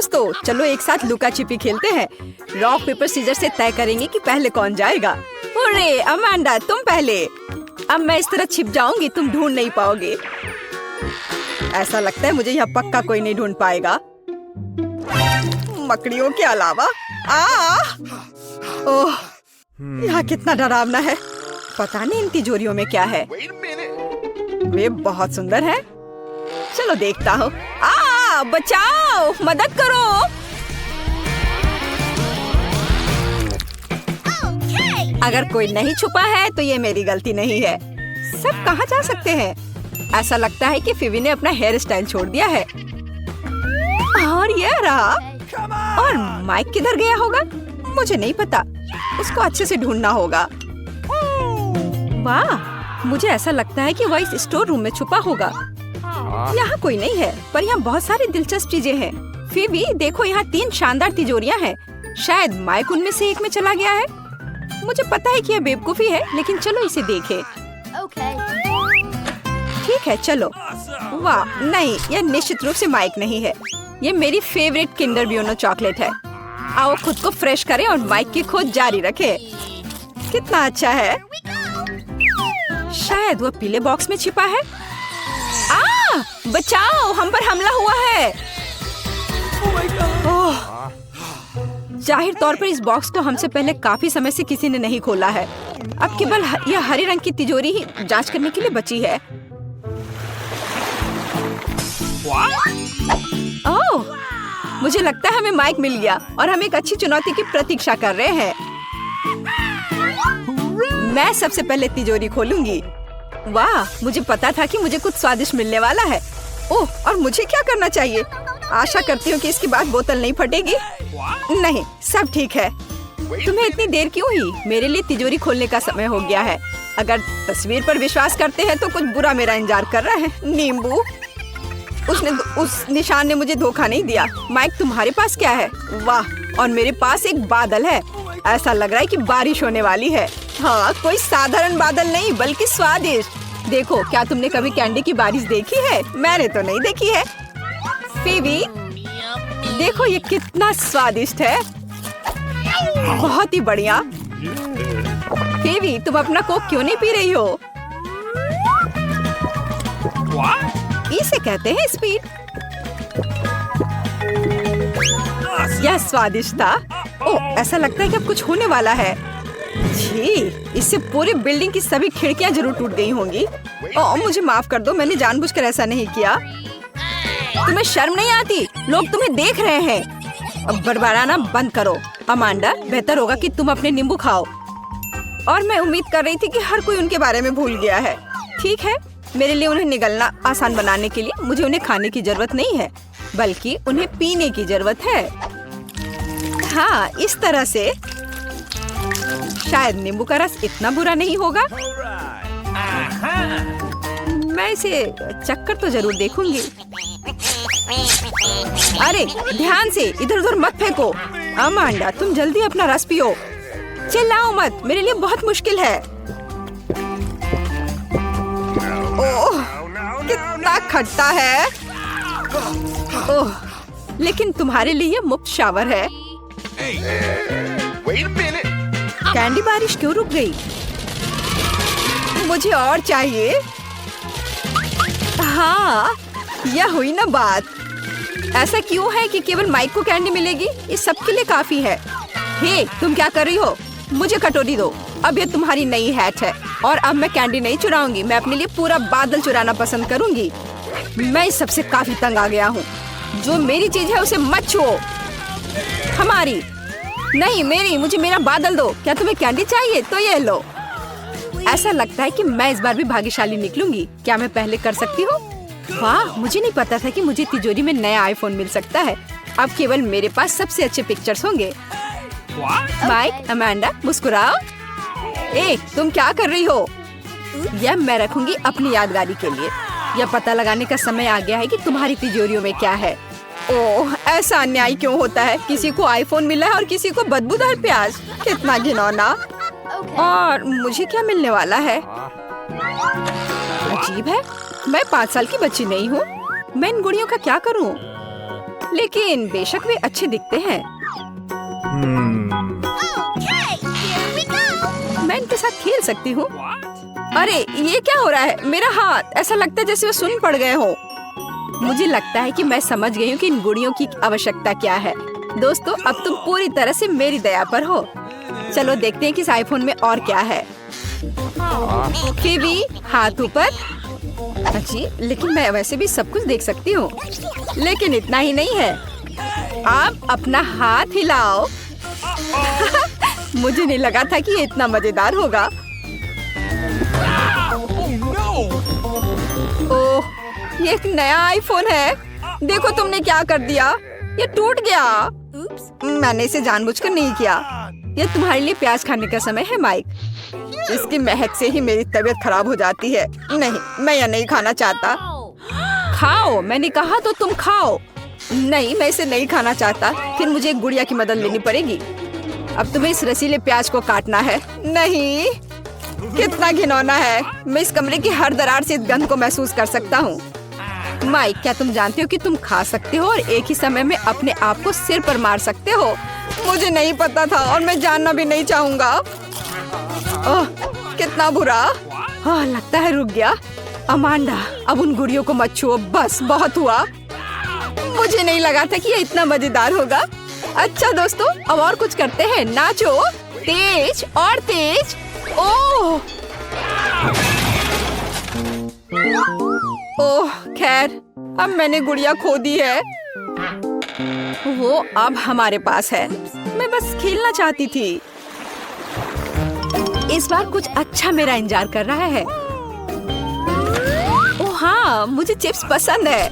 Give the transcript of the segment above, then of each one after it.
दोस्तों, चलो एक साथ लुका छिपी खेलते हैं। रॉक पेपर सीजर से तय करेंगे कि पहले कौन जाएगा। अरे अमांडा, तुम पहले। अब मैं इस तरह छिप जाऊंगी, तुम ढूंढ नहीं पाओगे। ऐसा लगता है मुझे यहाँ पक्का कोई नहीं ढूंढ पाएगा, मकड़ियों के अलावा। ओह, यहाँ कितना डरावना है। पता नहीं इन तिजोरियों में क्या है। वे बहुत सुंदर है। चलो देखता हूँ। बचाओ, मदद करो। अगर कोई नहीं छुपा है तो ये मेरी गलती नहीं है। सब कहाँ जा सकते हैं? ऐसा लगता है कि फिवी ने अपना हेयर स्टाइल छोड़ दिया है। और ये रहा। और माइक किधर गया होगा? मुझे नहीं पता। उसको अच्छे से ढूंढना होगा। वाह, मुझे ऐसा लगता है कि वह इस स्टोर रूम में छुपा होगा। यहाँ कोई नहीं है, पर यहाँ बहुत सारी दिलचस्प चीजें हैं। फिवी देखो, यहाँ 3 शानदार तिजोरियाँ हैं। शायद माइक उनमें से एक में चला गया है। मुझे पता है कि यह बेवकूफी है, लेकिन चलो इसे देखें। ठीक है, चलो। वाह, नहीं, यह निश्चित रूप से माइक नहीं है। ये मेरी फेवरेट किंडर ब्यूनो चॉकलेट है। आओ खुद को फ्रेश करें और माइक की खोज जारी रखें। कितना अच्छा है। शायद वह पीले बॉक्स में छिपा है। बचाओ, हम पर हमला हुआ है। ओह, जाहिर तौर पर इस बॉक्स को हमसे पहले काफी समय से किसी ने नहीं खोला है। अब केवल यह हरे रंग की तिजोरी ही जांच करने के लिए बची है। ओह, मुझे लगता है हमें माइक मिल गया और हम एक अच्छी चुनौती की प्रतीक्षा कर रहे हैं। मैं सबसे पहले तिजोरी खोलूंगी। वाह, मुझे पता था कि मुझे कुछ स्वादिष्ट मिलने वाला है। ओह, और मुझे क्या करना चाहिए? आशा करती हूँ कि इसके बाद बोतल नहीं फटेगी। नहीं, सब ठीक है। तुम्हें इतनी देर क्यों हुई? मेरे लिए तिजोरी खोलने का समय हो गया है। अगर तस्वीर पर विश्वास करते हैं तो कुछ बुरा मेरा इंतजार कर रहा है। नींबू, उस निशान ने मुझे धोखा नहीं दिया। माइक, तुम्हारे पास क्या है? वाह, और मेरे पास एक बादल है। ऐसा लग रहा है कि बारिश होने वाली है। हाँ, कोई साधारण बादल नहीं, बल्कि स्वादिष्ट। देखो, क्या तुमने कभी कैंडी की बारिश देखी है? मैंने तो नहीं देखी है। फिवी, देखो ये कितना स्वादिष्ट है। बहुत ही बढ़िया। फिवी, तुम अपना कोक क्यों नहीं पी रही हो? इसे कहते हैं स्पीड। यह स्वादिष्ट था। ओह, ऐसा लगता है कि अब कुछ होने वाला है। जी, इससे पूरी बिल्डिंग की सभी खिड़कियां जरूर टूट गई होंगी। ओह, मुझे माफ कर दो, मैंने जानबूझकर ऐसा नहीं किया। तुम्हें शर्म नहीं आती? लोग तुम्हें देख रहे हैं। अब बड़बड़ाना बंद करो। अमांडा, बेहतर होगा कि तुम अपने नींबू खाओ। और मैं उम्मीद कर रही थी कि हर कोई उनके बारे में भूल गया है। ठीक है, मेरे लिए उन्हें निगलना आसान बनाने के लिए मुझे उन्हें खाने की जरूरत नहीं है, बल्कि उन्हें पीने की जरूरत है। हाँ, इस तरह से शायद नींबू का रस इतना बुरा नहीं होगा। मैं इसे चक्कर तो जरूर देखूंगी। अरे ध्यान से, इधर उधर मत फेंको। अमांडा, तुम जल्दी अपना रस पियो। चिल्लाओ मत, मेरे लिए बहुत मुश्किल है। ओह, कितना खट्टा है। ओह, लेकिन तुम्हारे लिए मुफ्त शावर है। कैंडी बारिश क्यों रुक गई? मुझे और चाहिए। हाँ, यह हुई ना बात। ऐसा क्यों है कि केवल माइक को कैंडी मिलेगी? ये सबके लिए काफी है। हे, तुम क्या कर रही हो? मुझे कटोरी दो। अब ये तुम्हारी नई हैट है और अब मैं कैंडी नहीं चुराऊंगी। मैं अपने लिए पूरा बादल चुराना पसंद करूंगी। मैं इस सबसे काफी तंग आ गया हूँ। जो मेरी चीज है उसे मत छुओ। हमारी नहीं, मेरी। मुझे मेरा बादल दो। क्या तुम्हें कैंडी चाहिए? तो ये लो। ऐसा लगता है कि मैं इस बार भी भाग्यशाली निकलूंगी। क्या मैं पहले कर सकती हूँ? वाह, मुझे नहीं पता था कि मुझे तिजोरी में नया आईफोन मिल सकता है। अब केवल मेरे पास सबसे अच्छे पिक्चर्स होंगे। Mic, Amanda, मुस्कुराओ। ए, तुम क्या कर रही हो? यह मैं रखूंगी अपनी यादगारी के लिए। यह पता लगाने का समय आ गया है कि तुम्हारी तिजोरियों में क्या है। ओह, ऐसा अन्याय क्यों होता है? किसी को आईफोन मिला है और किसी को बदबूदार प्याज। कितना घिनौना। और मुझे क्या मिलने वाला है? अजीब है, मैं 5 साल की बच्ची नहीं हूँ। मैं इन गुड़ियों का क्या करूँ? लेकिन बेशक वे अच्छे दिखते हैं। मैं इनके साथ खेल सकती हूँ। अरे ये क्या हो रहा है? मेरा हाथ ऐसा लगता है जैसे वो सुन्न पड़ गए हो। मुझे लगता है कि मैं समझ गई हूँ कि इन गुड़ियों की आवश्यकता क्या है। दोस्तों, अब तुम पूरी तरह से मेरी दया पर हो। चलो देखते हैं कि इस आईफोन में और क्या है। फिबी, हाथ ऊपर। जी, लेकिन मैं वैसे भी सब कुछ देख सकती हूँ। लेकिन इतना ही नहीं है, आप अपना हाथ हिलाओ। मुझे नहीं लगा था कि ये इतना मजेदार होगा। ओह, ये एक नया आईफोन है। देखो तुमने क्या कर दिया, ये टूट गया। मैंने इसे जानबूझकर नहीं किया। ये तुम्हारे लिए प्याज खाने का समय है माइक। इसकी महक से ही मेरी तबीयत खराब हो जाती है। नहीं, मैं यह नहीं खाना चाहता। खाओ, मैंने कहा तो तुम खाओ। नहीं, मैं इसे नहीं खाना चाहता। फिर मुझे एक गुड़िया की मदद लेनी पड़ेगी। अब तुम्हें इस रसीले प्याज को काटना है। नहीं, कितना घिनौना है। मैं इस कमरे की हर दरार से इस गंध को महसूस कर सकता हूँ। माइक, क्या तुम जानते हो कि तुम खा सकते हो और एक ही समय में अपने आप को सिर पर मार सकते हो? मुझे नहीं पता था और मैं जानना भी नहीं चाहूँगा। ओह, कितना बुरा। लगता है रुक गया। अमांडा, अब उन गुड़ियों को मत छुओ। बस, बहुत हुआ। मुझे नहीं लगा था कि ये इतना मजेदार होगा। अच्छा दोस्तों, अब और कुछ करते हैं। नाचो, तेज और तेज। ओह खैर, अब मैंने गुड़िया खो दी है। वो अब हमारे पास है। मैं बस खेलना चाहती थी। इस बार कुछ अच्छा मेरा इंतजार कर रहा है। ओह हाँ, मुझे चिप्स पसंद है।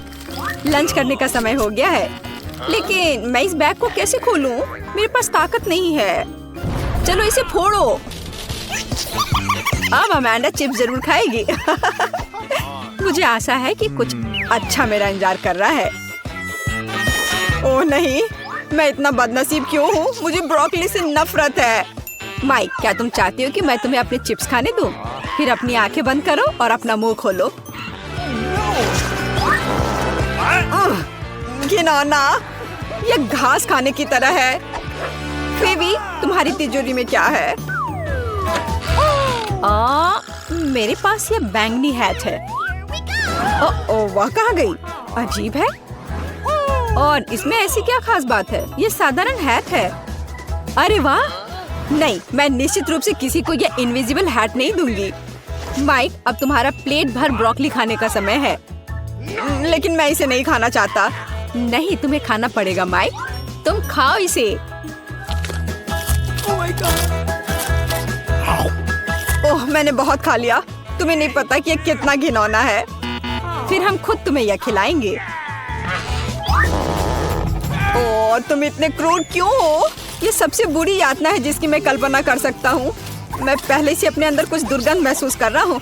लंच करने का समय हो गया है। लेकिन मैं इस बैग को कैसे खोलूं? मेरे पास ताकत नहीं है। चलो इसे फोड़ो। अब अमांडा चिप्स जरूर खाएगी। मुझे आशा है कि कुछ अच्छा मेरा इंतजार कर रहा है। ओह नहीं, मैं इतना बदनसीब क्यों हूँ? मुझे ब्रोकली से नफरत है। माइक, क्या तुम चाहती हो कि मैं तुम्हें अपने चिप्स खाने दूं? फिर अपनी आंखें बंद करो और अपना मुंह खोलो। घिनौना, ये घास खाने की तरह है। फिबी, तुम्हारी तिजोरी में क्या है? मेरे पास ये बैंगनी हैट है। वह कहाँ गई? अजीब है। और इसमें ऐसी क्या खास बात है? ये साधारण हैट है। अरे वाह! नहीं, मैं निश्चित रूप से किसी को ये इनविजिबल हैट नहीं दूंगी। माइक, अब तुम्हारा प्लेट भर ब्रोकली खाने का समय है। लेकिन मैं इसे नहीं खाना चाहता। नहीं, तुम्हें खाना पड़ेगा माइक। तुम खाओ इसे। ओह, मैंने बहुत खा लिया। तुम्हें नहीं पता कि ये कितना घिनौना है। फिर हम खुद तुम्हें यह खिलाएंगे। ओह, तुम इतने क्रूर क्यों हो? ये सबसे बुरी यातना है जिसकी मैं कल्पना कर सकता हूँ। मैं पहले से अपने अंदर कुछ दुर्गंध महसूस कर रहा हूँ।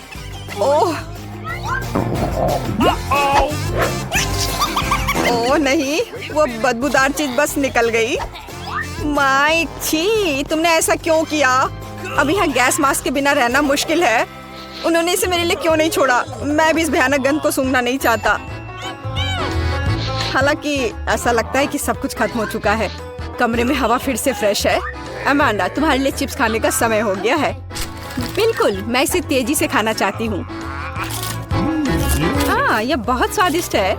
ओह नहीं, वो बदबूदार चीज बस निकल गई। माइक, छी, तुमने ऐसा क्यों किया? अब यहाँ गैस मास्क के बिना रहना मुश्किल है। उन्होंने इसे मेरे लिए क्यों नहीं छोड़ा? मैं भी इस भयानक गंध को सूंघना नहीं चाहता। हालांकि ऐसा लगता है कि सब कुछ खत्म हो चुका है। कमरे में हवा फिर से फ्रेश है। अमांडा, तुम्हारे लिए चिप्स खाने का समय हो गया है। बिल्कुल, मैं इसे तेजी से खाना चाहती हूँ। हाँ, यह बहुत स्वादिष्ट है।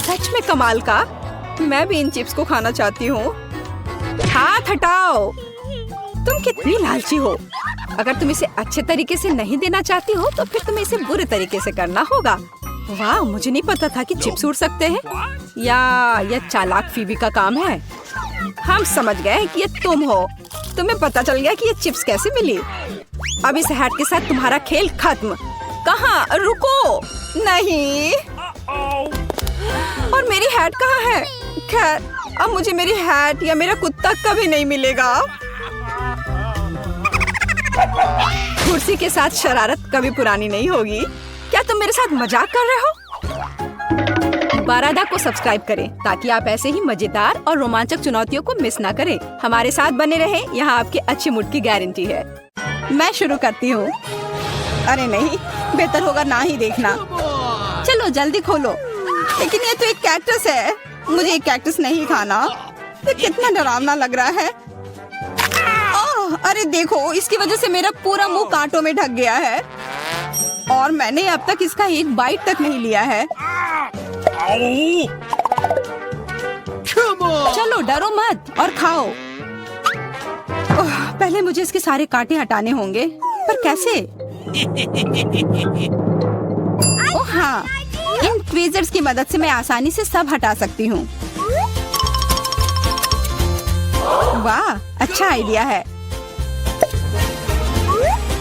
सच में कमाल का। मैं भी इन चिप्स को खाना चाहती हूँ। हाथ हटाओ। तुम कितनी लालची हो। अगर तुम इसे अच्छे तरीके से नहीं देना चाहती हो तो फिर तुम्हें इसे बुरे तरीके से करना होगा। वाह, मुझे नहीं पता था कि चिप्स उड़ सकते हैं। या यह चालाक फीबी का काम है। हम समझ गए कि ये तुम हो। तुम्हें पता चल गया कि ये चिप्स कैसे मिली। अब इस हैट के साथ तुम्हारा खेल खत्म। कहाँ? रुको। नहीं। और मेरी हैट कहाँ है? खैर, अब मुझे मेरी हैट या मेरा कुत्ता कभी नहीं मिलेगा। कुर्सी के साथ शरारत कभी पुरानी नहीं होगी। क्या तुम मेरे साथ मजाक कर रहे हो? बारादा को सब्सक्राइब करें ताकि आप ऐसे ही मजेदार और रोमांचक चुनौतियों को मिस ना करें। हमारे साथ बने रहें, यहाँ आपके अच्छे मूड की गारंटी है। मैं शुरू करती हूँ। अरे नहीं, बेहतर होगा ना ही देखना। चलो जल्दी खोलो। लेकिन ये तो एक कैक्टस है। मुझे एक कैक्टस नहीं खाना। ये कितना डरावना लग रहा है। अरे देखो, इसकी वजह से मेरा पूरा मुंह कांटों में ढक गया है और मैंने अब तक इसका एक बाइट तक नहीं लिया है। चलो डरो मत और खाओ। पहले मुझे इसके सारे कांटे हटाने होंगे, पर कैसे? ओह हाँ, इन ट्वीजर्स की मदद से मैं आसानी से सब हटा सकती हूँ। वाह, अच्छा आइडिया है।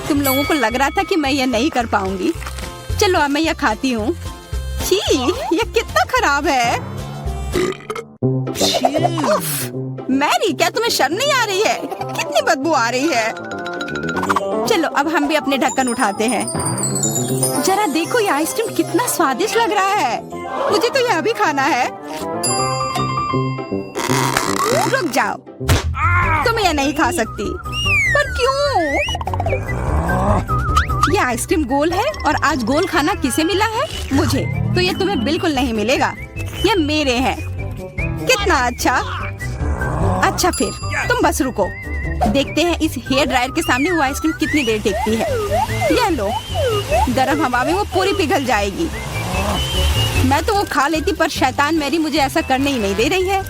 तुम लोगों को लग रहा था कि मैं यह नहीं कर पाऊंगी। चलो अब मैं यह खाती हूँ। छी, यह कितना खराब है। मैरी, क्या तुम्हें शर्म नहीं आ रही है? कितनी बदबू आ रही है। चलो अब हम भी अपने ढक्कन उठाते हैं। जरा देखो, ये आइसक्रीम कितना स्वादिष्ट लग रहा है। मुझे तो यह भी खाना है। रुक जाओ, तुम यह नहीं खा सकती। पर क्यों? ये आइसक्रीम गोल है और आज गोल खाना किसे मिला है? मुझे। तो ये तुम्हें बिल्कुल नहीं मिलेगा। ये मेरे हैं। कितना अच्छा। अच्छा फिर तुम बस रुको, देखते हैं इस हेयर ड्रायर के सामने वो आइसक्रीम कितनी देर टिकती है। यह लो, गर्म हवा में वो पूरी पिघल जाएगी। मैं तो वो खा लेती, पर शैतान मैरी मुझे ऐसा करने ही नहीं दे रही है।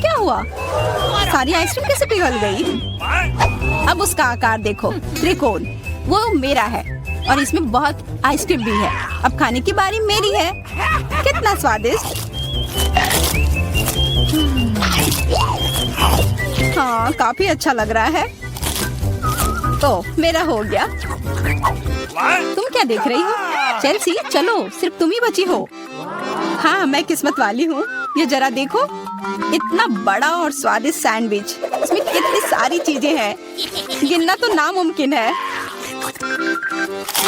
क्या हुआ? सारी आइसक्रीम कैसे पिघल गई? अब उसका आकार देखो, त्रिकोण। वो मेरा है और इसमें बहुत आइसक्रीम भी है। अब खाने की बारी मेरी है। कितना स्वादिष्ट। हाँ, काफी अच्छा लग रहा है। तो मेरा हो गया। तुम क्या देख रही हो? चेल्सी, चलो, सिर्फ तुम ही बची हो। हाँ, मैं किस्मत वाली हूँ। ये जरा देखो, इतना बड़ा और स्वादिष्ट सैंडविच। इसमें कितनी सारी चीजें हैं, गिनना तो नामुमकिन है।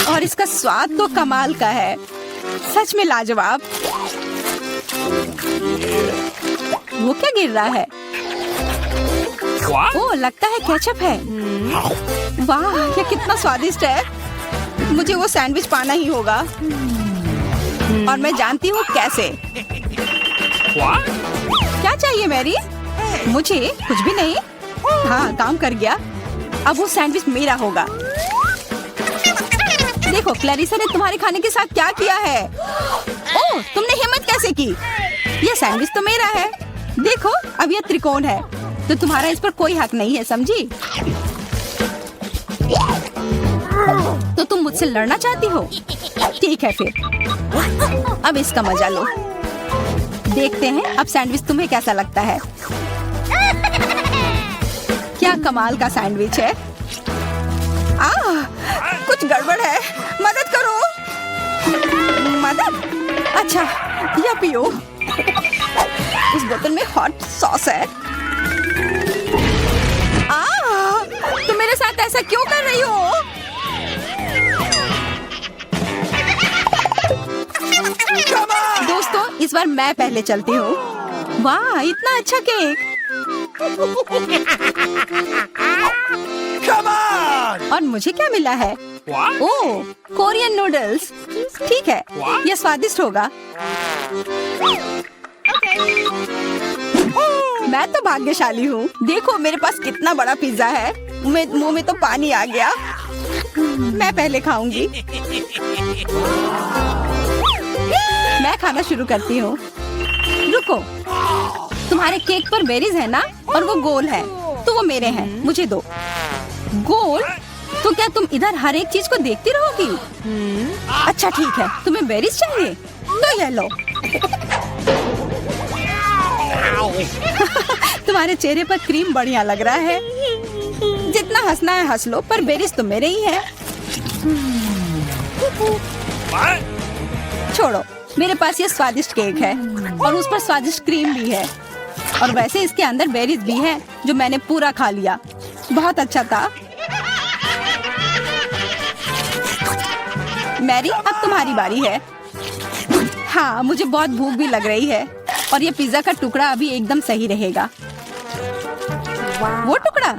और इसका स्वाद तो कमाल का है, सच में लाजवाब। वो क्या गिर रहा है? ओह, लगता है केचप है। वाह, ये कितना स्वादिष्ट है। मुझे वो सैंडविच पाना ही होगा और मैं जानती हूँ कैसे। क्या चाहिए मैरी? मुझे कुछ भी नहीं। हाँ, काम कर गया। अब वो सैंडविच मेरा होगा। देखो, क्लैरिसा ने तुम्हारे खाने के साथ क्या किया है। ओह, तुमने हिम्मत कैसे की? यह सैंडविच तो मेरा है। देखो, अब यह त्रिकोण है, तो तुम्हारा इस पर कोई हक नहीं है, समझी? तो तुम मुझसे लड़ना चाहती हो? ठीक है फिर, अब इसका मजा लो। देखते हैं अब सैंडविच तुम्हें कैसा लगता है। क्या कमाल का सैंडविच है। कुछ गड़बड़ है, मदद करो। मदद? अच्छा, या पियो। उस बोतल में हॉट सॉस है। तुम मेरे साथ ऐसा क्यों कर रही हो? दोस्तों, इस बार मैं पहले चलती हूँ। वाह, इतना अच्छा केक। और मुझे क्या मिला है? ओह, कोरियन नूडल्स। ठीक है, यह स्वादिष्ट होगा। मैं तो भाग्यशाली हूँ। देखो, मेरे पास कितना बड़ा पिज्जा है। मुंह में तो पानी आ गया। मैं पहले खाऊंगी। मैं खाना शुरू करती हूँ। रुको, तुम्हारे केक पर बेरीज है ना, और वो गोल है, तो वो मेरे हैं। मुझे दो। गोल? तो क्या तुम इधर हर एक चीज को देखती रहोगी? अच्छा ठीक है, तुम्हें बेरीज चाहिए तो ये लो। तुम्हारे चेहरे पर क्रीम बढ़िया लग रहा है। जितना हंसना है हंस लो, पर बेरीज तो मेरे ही है। छोड़ो, मेरे पास ये स्वादिष्ट केक है और उस पर स्वादिष्ट क्रीम भी है, और वैसे इसके अंदर बेरीज भी है जो मैंने पूरा खा लिया। बहुत अच्छा था। मैरी, अब तुम्हारी बारी है। हाँ, मुझे बहुत भूख भी लग रही है और ये पिज्जा का टुकड़ा अभी एकदम सही रहेगा। वो टुकड़ा?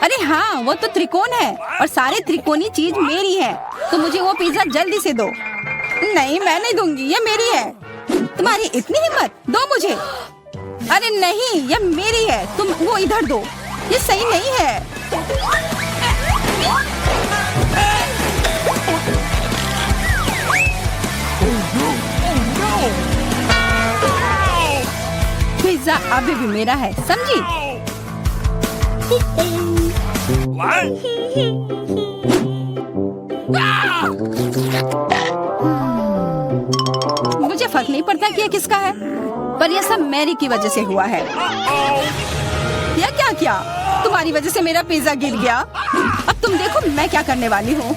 अरे हाँ, वो तो त्रिकोण है और सारे त्रिकोणी चीज मेरी है, तो मुझे वो पिज्जा जल्दी से दो। नहीं, मैं नहीं दूंगी, ये मेरी है। तुम्हारी इतनी हिम्मत, दो मुझे। अरे नहीं, ये मेरी है, तुम वो इधर दो, ये सही नहीं है। पिज्जा अभी भी मेरा है, समझी? मुझे फर्क नहीं पड़ता कि ये किसका है, पर यह सब मैरी की वजह से हुआ है। यह क्या किया? तुम्हारी वजह से मेरा पिज्जा गिर गया। अब तुम देखो मैं क्या करने वाली हूँ।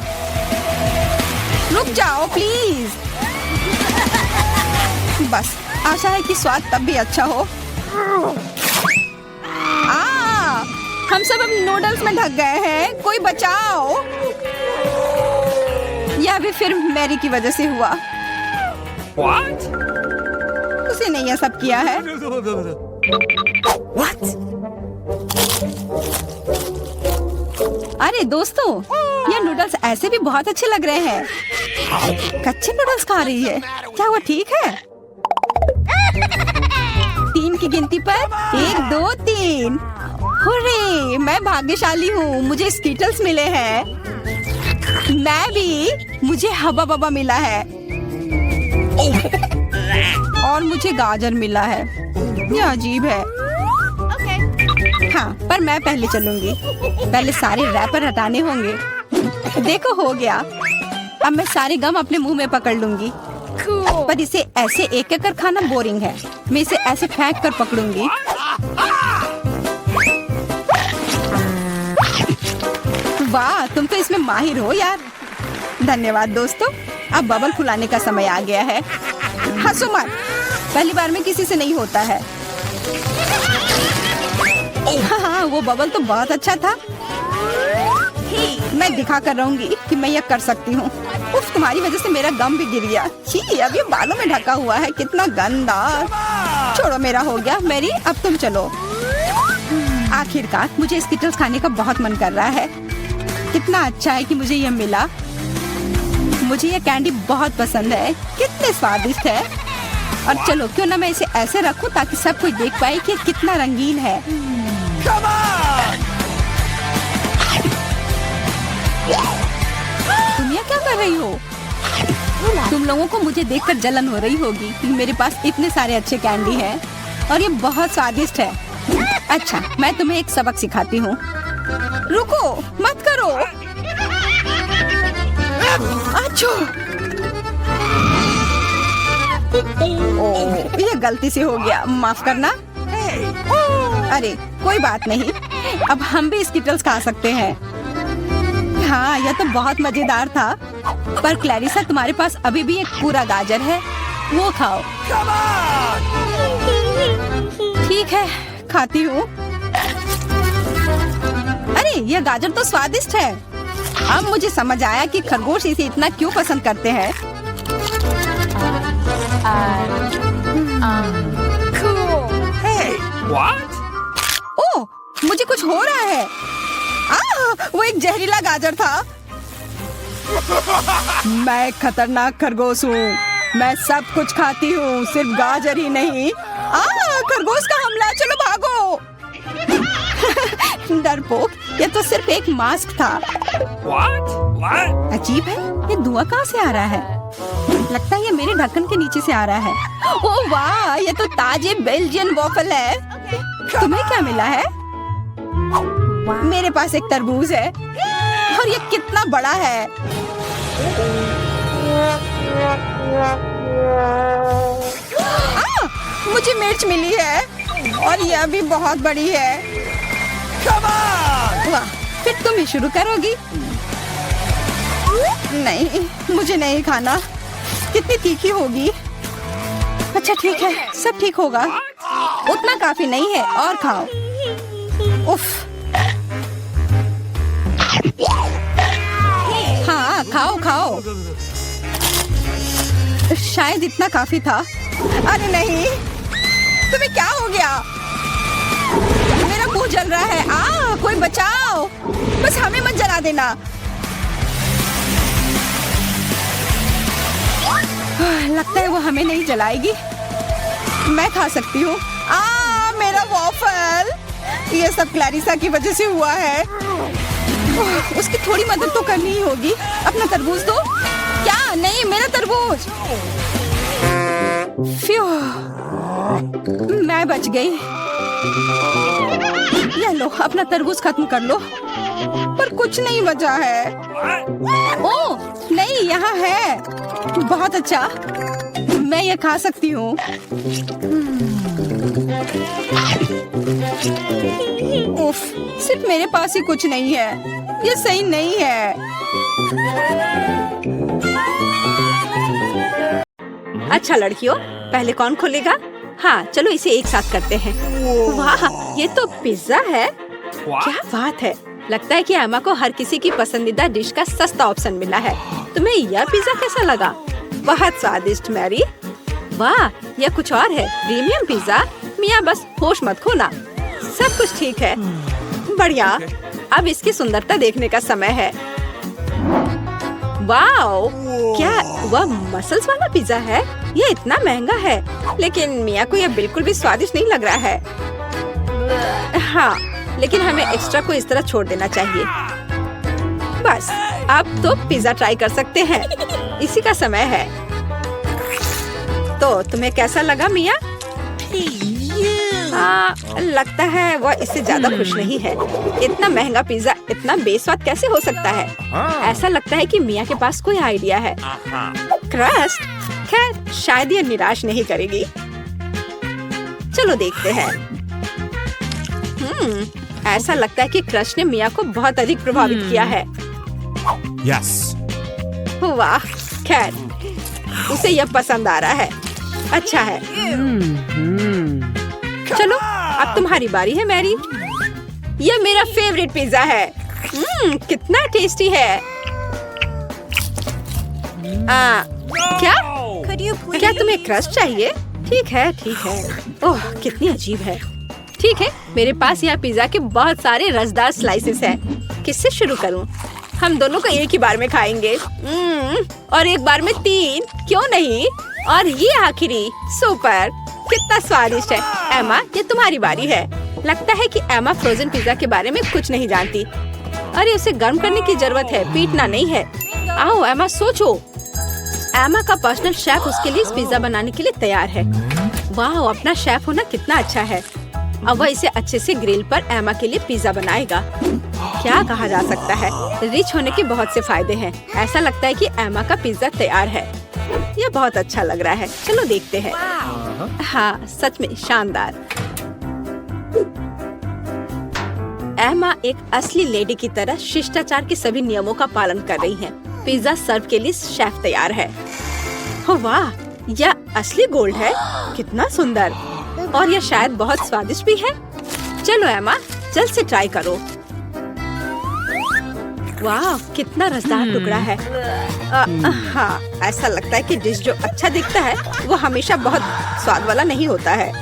रुक जाओ प्लीज। बस आशा है कि स्वाद तब भी अच्छा हो। हम सब अब नूडल्स में ढक गए हैं, कोई बचाओ। यह भी फिर मैरी की वजह से हुआ। What? उसी ने यह सब किया है। What? अरे दोस्तों, ये नूडल्स ऐसे भी बहुत अच्छे लग रहे हैं। कच्चे नूडल्स खा रही है, क्या वो ठीक है? 3 की गिनती पर 1 2 3। हुर्रे, मैं भाग्यशाली हूँ, मुझे स्कीटल्स मिले हैं। मैं भी, मुझे हबा बबा मिला है और मुझे गाजर मिला है। यह अजीब है। हाँ, पर मैं पहले चलूंगी। पहले सारे रैपर हटाने होंगे। देखो हो गया। अब मैं सारे गम अपने मुंह में पकड़ लूंगी। पर इसे ऐसे एक एक कर खाना बोरिंग है। मैं इसे ऐसे फेंक कर पकड़ूंगी। वाह, तुम तो इसमें माहिर हो यार। धन्यवाद दोस्तों। अब बबल फुलाने का समय आ गया है। हंसो मत, पहली बार में किसी से नहीं होता है। हाँ, वो बबल तो बहुत अच्छा था। मैं दिखा कर रहूंगी कि मैं यह कर सकती हूँ। उफ, तुम्हारी वजह से मेरा गम भी गिर गया। छी, अब ये बालों में ढका हुआ है, कितना गंदा। छोड़ो, मेरा हो गया। मैरी, अब तुम चलो। आखिरकार मुझे स्किटल्स खाने का बहुत मन कर रहा है। कितना अच्छा है कि मुझे यह मिला। मुझे यह कैंडी बहुत पसंद है, कितने स्वादिष्ट है। और चलो, क्यों ना मैं इसे ऐसे रखूं ताकि सब कोई देख पाए कि कितना रंगीन है। तुम ये क्या कर रही हो? तुम लोगों को मुझे देखकर जलन हो रही होगी कि मेरे पास इतने सारे अच्छे कैंडी हैं और ये बहुत स्वादिष्ट है। अच्छा, मैं तुम्हें एक सबक सिखाती हूँ। रुको, मत करो। अच्छा, ओह, ये गलती से हो गया, माफ करना। अरे कोई बात नहीं, अब हम भी स्किटल्स खा सकते हैं। हाँ, यह तो बहुत मजेदार था। पर क्लैरिसा, तुम्हारे पास अभी भी एक पूरा गाजर है, वो खाओ। ठीक है, खाती हूँ। अरे यह गाजर तो स्वादिष्ट है। अब मुझे समझ आया कि खरगोश इसे इतना क्यों पसंद करते हैं। Hey, what? ओह, मुझे कुछ हो रहा है। वो एक जहरीला गाजर था। मैं एक खतरनाक खरगोश हूँ। मैं सब कुछ खाती हूँ, सिर्फ गाजर ही नहीं। खरगोश का हमला, चलो भागो। डरपोक, ये तो सिर्फ एक मास्क था। What? What? अजीब है, ये धुआं कहाँ से आ रहा है? लगता है ये मेरे ढक्कन के नीचे से आ रहा है। ओह वाह, ये तो ताजे बेल्जियन वॉफल है। तुम्हें क्या मिला है? मेरे पास एक तरबूज है और ये कितना बड़ा है। मुझे मिर्च मिली है और यह भी बहुत बड़ी है। वाह, फिर तुम ही शुरू करोगी? नहीं, मुझे नहीं खाना। कितनी तीखी होगी। अच्छा ठीक है, सब ठीक होगा। उतना काफी नहीं है, और खाओ। उफ। हाँ, खाओ खाओ। शायद इतना काफी था। अरे नहीं, तुम्हें क्या हो गया? मेरा मुंह जल रहा है। कोई बचाओ, बस हमें मत जला देना। लगता है वो हमें नहीं जलाएगी। मैं खा सकती हूँ। मेरा वॉफल, ये सब क्लैरिसा की वजह से हुआ है। उसकी थोड़ी मदद तो करनी ही होगी। अपना तरबूज दो। क्या? नहीं, मेरा तरबूज। फ्यू, मैं बच गई। ये लो, अपना तरबूज खत्म कर लो। पर कुछ नहीं बचा है। ओह नहीं, यहाँ है। बहुत अच्छा, मैं ये खा सकती हूँ। उफ, सिर्फ मेरे पास ही कुछ नहीं है। ये सही नहीं है। अच्छा लड़कियों, पहले कौन खोलेगा? हाँ, चलो इसे एक साथ करते हैं। वाह, ये तो पिज्जा है। क्या बात है। लगता है कि एमा को हर किसी की पसंदीदा डिश का सस्ता ऑप्शन मिला है। तुम्हें यह पिज्जा कैसा लगा? बहुत स्वादिष्ट मैरी। वाह, यह कुछ और है। Premium pizza. मिया बस होश मत खोना। सब कुछ ठीक है। बढ़िया। अब इसकी सुंदरता देखने का समय है। वाओ, क्या वह मसल्स वाला पिज्जा है? ये इतना महंगा है, लेकिन मिया को यह बिल्कुल भी स्वादिष्ट नहीं लग रहा है। हाँ, लेकिन हमें एक्स्ट्रा को इस तरह छोड़ देना चाहिए। बस, अब तो पिज्जा ट्राई कर सकते हैं। इसी का समय है। तो तुम्हें कैसा लगा मिया? लगता है वह इससे ज्यादा खुश नहीं है। इतना महंगा पिज्जा इतना बेस्वाद कैसे हो सकता है? ऐसा लगता है कि मिया के पास कोई आइडिया है। क्रस्ट, खैर शायद ये निराश नहीं करेगी। चलो देखते हैं। ऐसा लगता है कि क्रस्ट ने मिया को बहुत अधिक प्रभावित किया है। Yes. वाह, खैर उसे यह पसंद आ रहा है। अच्छा है। चलो, अब तुम्हारी बारी है मैरी। यह मेरा फेवरेट पिज्जा है। कितना टेस्टी है। क्या तुम्हें क्रस्ट चाहिए? ठीक है, ठीक है। ओह, कितनी अजीब है। ठीक है, मेरे पास यहाँ पिज्जा के बहुत सारे रसदार स्लाइसेस हैं। किससे शुरू करूँ? हम दोनों को एक ही बार में खाएंगे। और एक बार में 3, क्यों नहीं? और ये आखिरी, सुपर, कितना स्वादिष्ट है। एमा, ये तुम्हारी बारी है। लगता है कि एमा फ्रोजन पिज्जा के बारे में कुछ नहीं जानती। अरे उसे गर्म करने की जरूरत है, पीटना नहीं है। आओ एमा, सोचो। एमा का पर्सनल शेफ उसके लिए इस पिज्जा बनाने के लिए तैयार है। वाह, अपना शेफ होना कितना अच्छा है। अब वह इसे अच्छे से ग्रिल पर एमा के लिए पिज्जा बनाएगा। क्या कहा जा सकता है, रिच होने के बहुत से फायदे हैं। ऐसा लगता है कि एमा का पिज्जा तैयार है। यह बहुत अच्छा लग रहा है। चलो देखते हैं। हाँ, सच में शानदार। एमा एक असली लेडी की तरह शिष्टाचार के सभी नियमों का पालन कर रही है। पिज्जा सर्व के लिए शेफ तैयार है। हो वाह, यह असली गोल्ड है। कितना सुंदर, और यह शायद बहुत स्वादिष्ट भी है। चलो एमा, जल्द से ट्राई करो। वाह, कितना रसदार टुकड़ा है। हाँ, ऐसा लगता है कि डिश जो अच्छा दिखता है वो हमेशा बहुत स्वाद वाला नहीं होता है।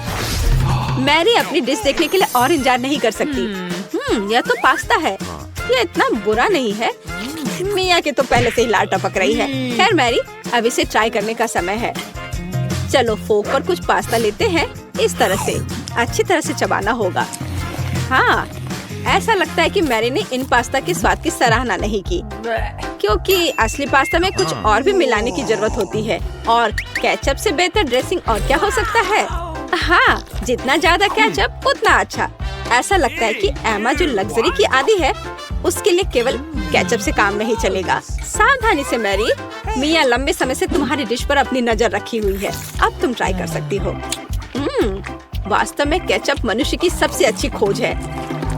मैरी अपनी डिश देखने के लिए और इंतजार नहीं कर सकती। यह तो पास्ता है। यह इतना बुरा नहीं है। मिया के तो पहले से ही लार टपक रही है। खैर मैरी, अब इसे ट्राई करने का समय है। चलो फोक पर कुछ पास्ता लेते हैं। इस तरह से अच्छी तरह से चबाना होगा। हाँ, ऐसा लगता है कि मैरी ने इन पास्ता के स्वाद की सराहना नहीं की, क्योंकि असली पास्ता में कुछ और भी मिलाने की जरूरत होती है। और केचप से बेहतर ड्रेसिंग और क्या हो सकता है? हाँ, जितना ज्यादा केचप उतना अच्छा। ऐसा लगता है कि एमा जो लग्जरी की आदी है, उसके लिए केवल केचप से काम नहीं चलेगा। सावधानी से मैरी, मिया लंबे समय से तुम्हारी डिश पर अपनी नजर रखी हुई है। अब तुम ट्राई कर सकती हो। वास्तव में केचप मनुष्य की सबसे अच्छी खोज है।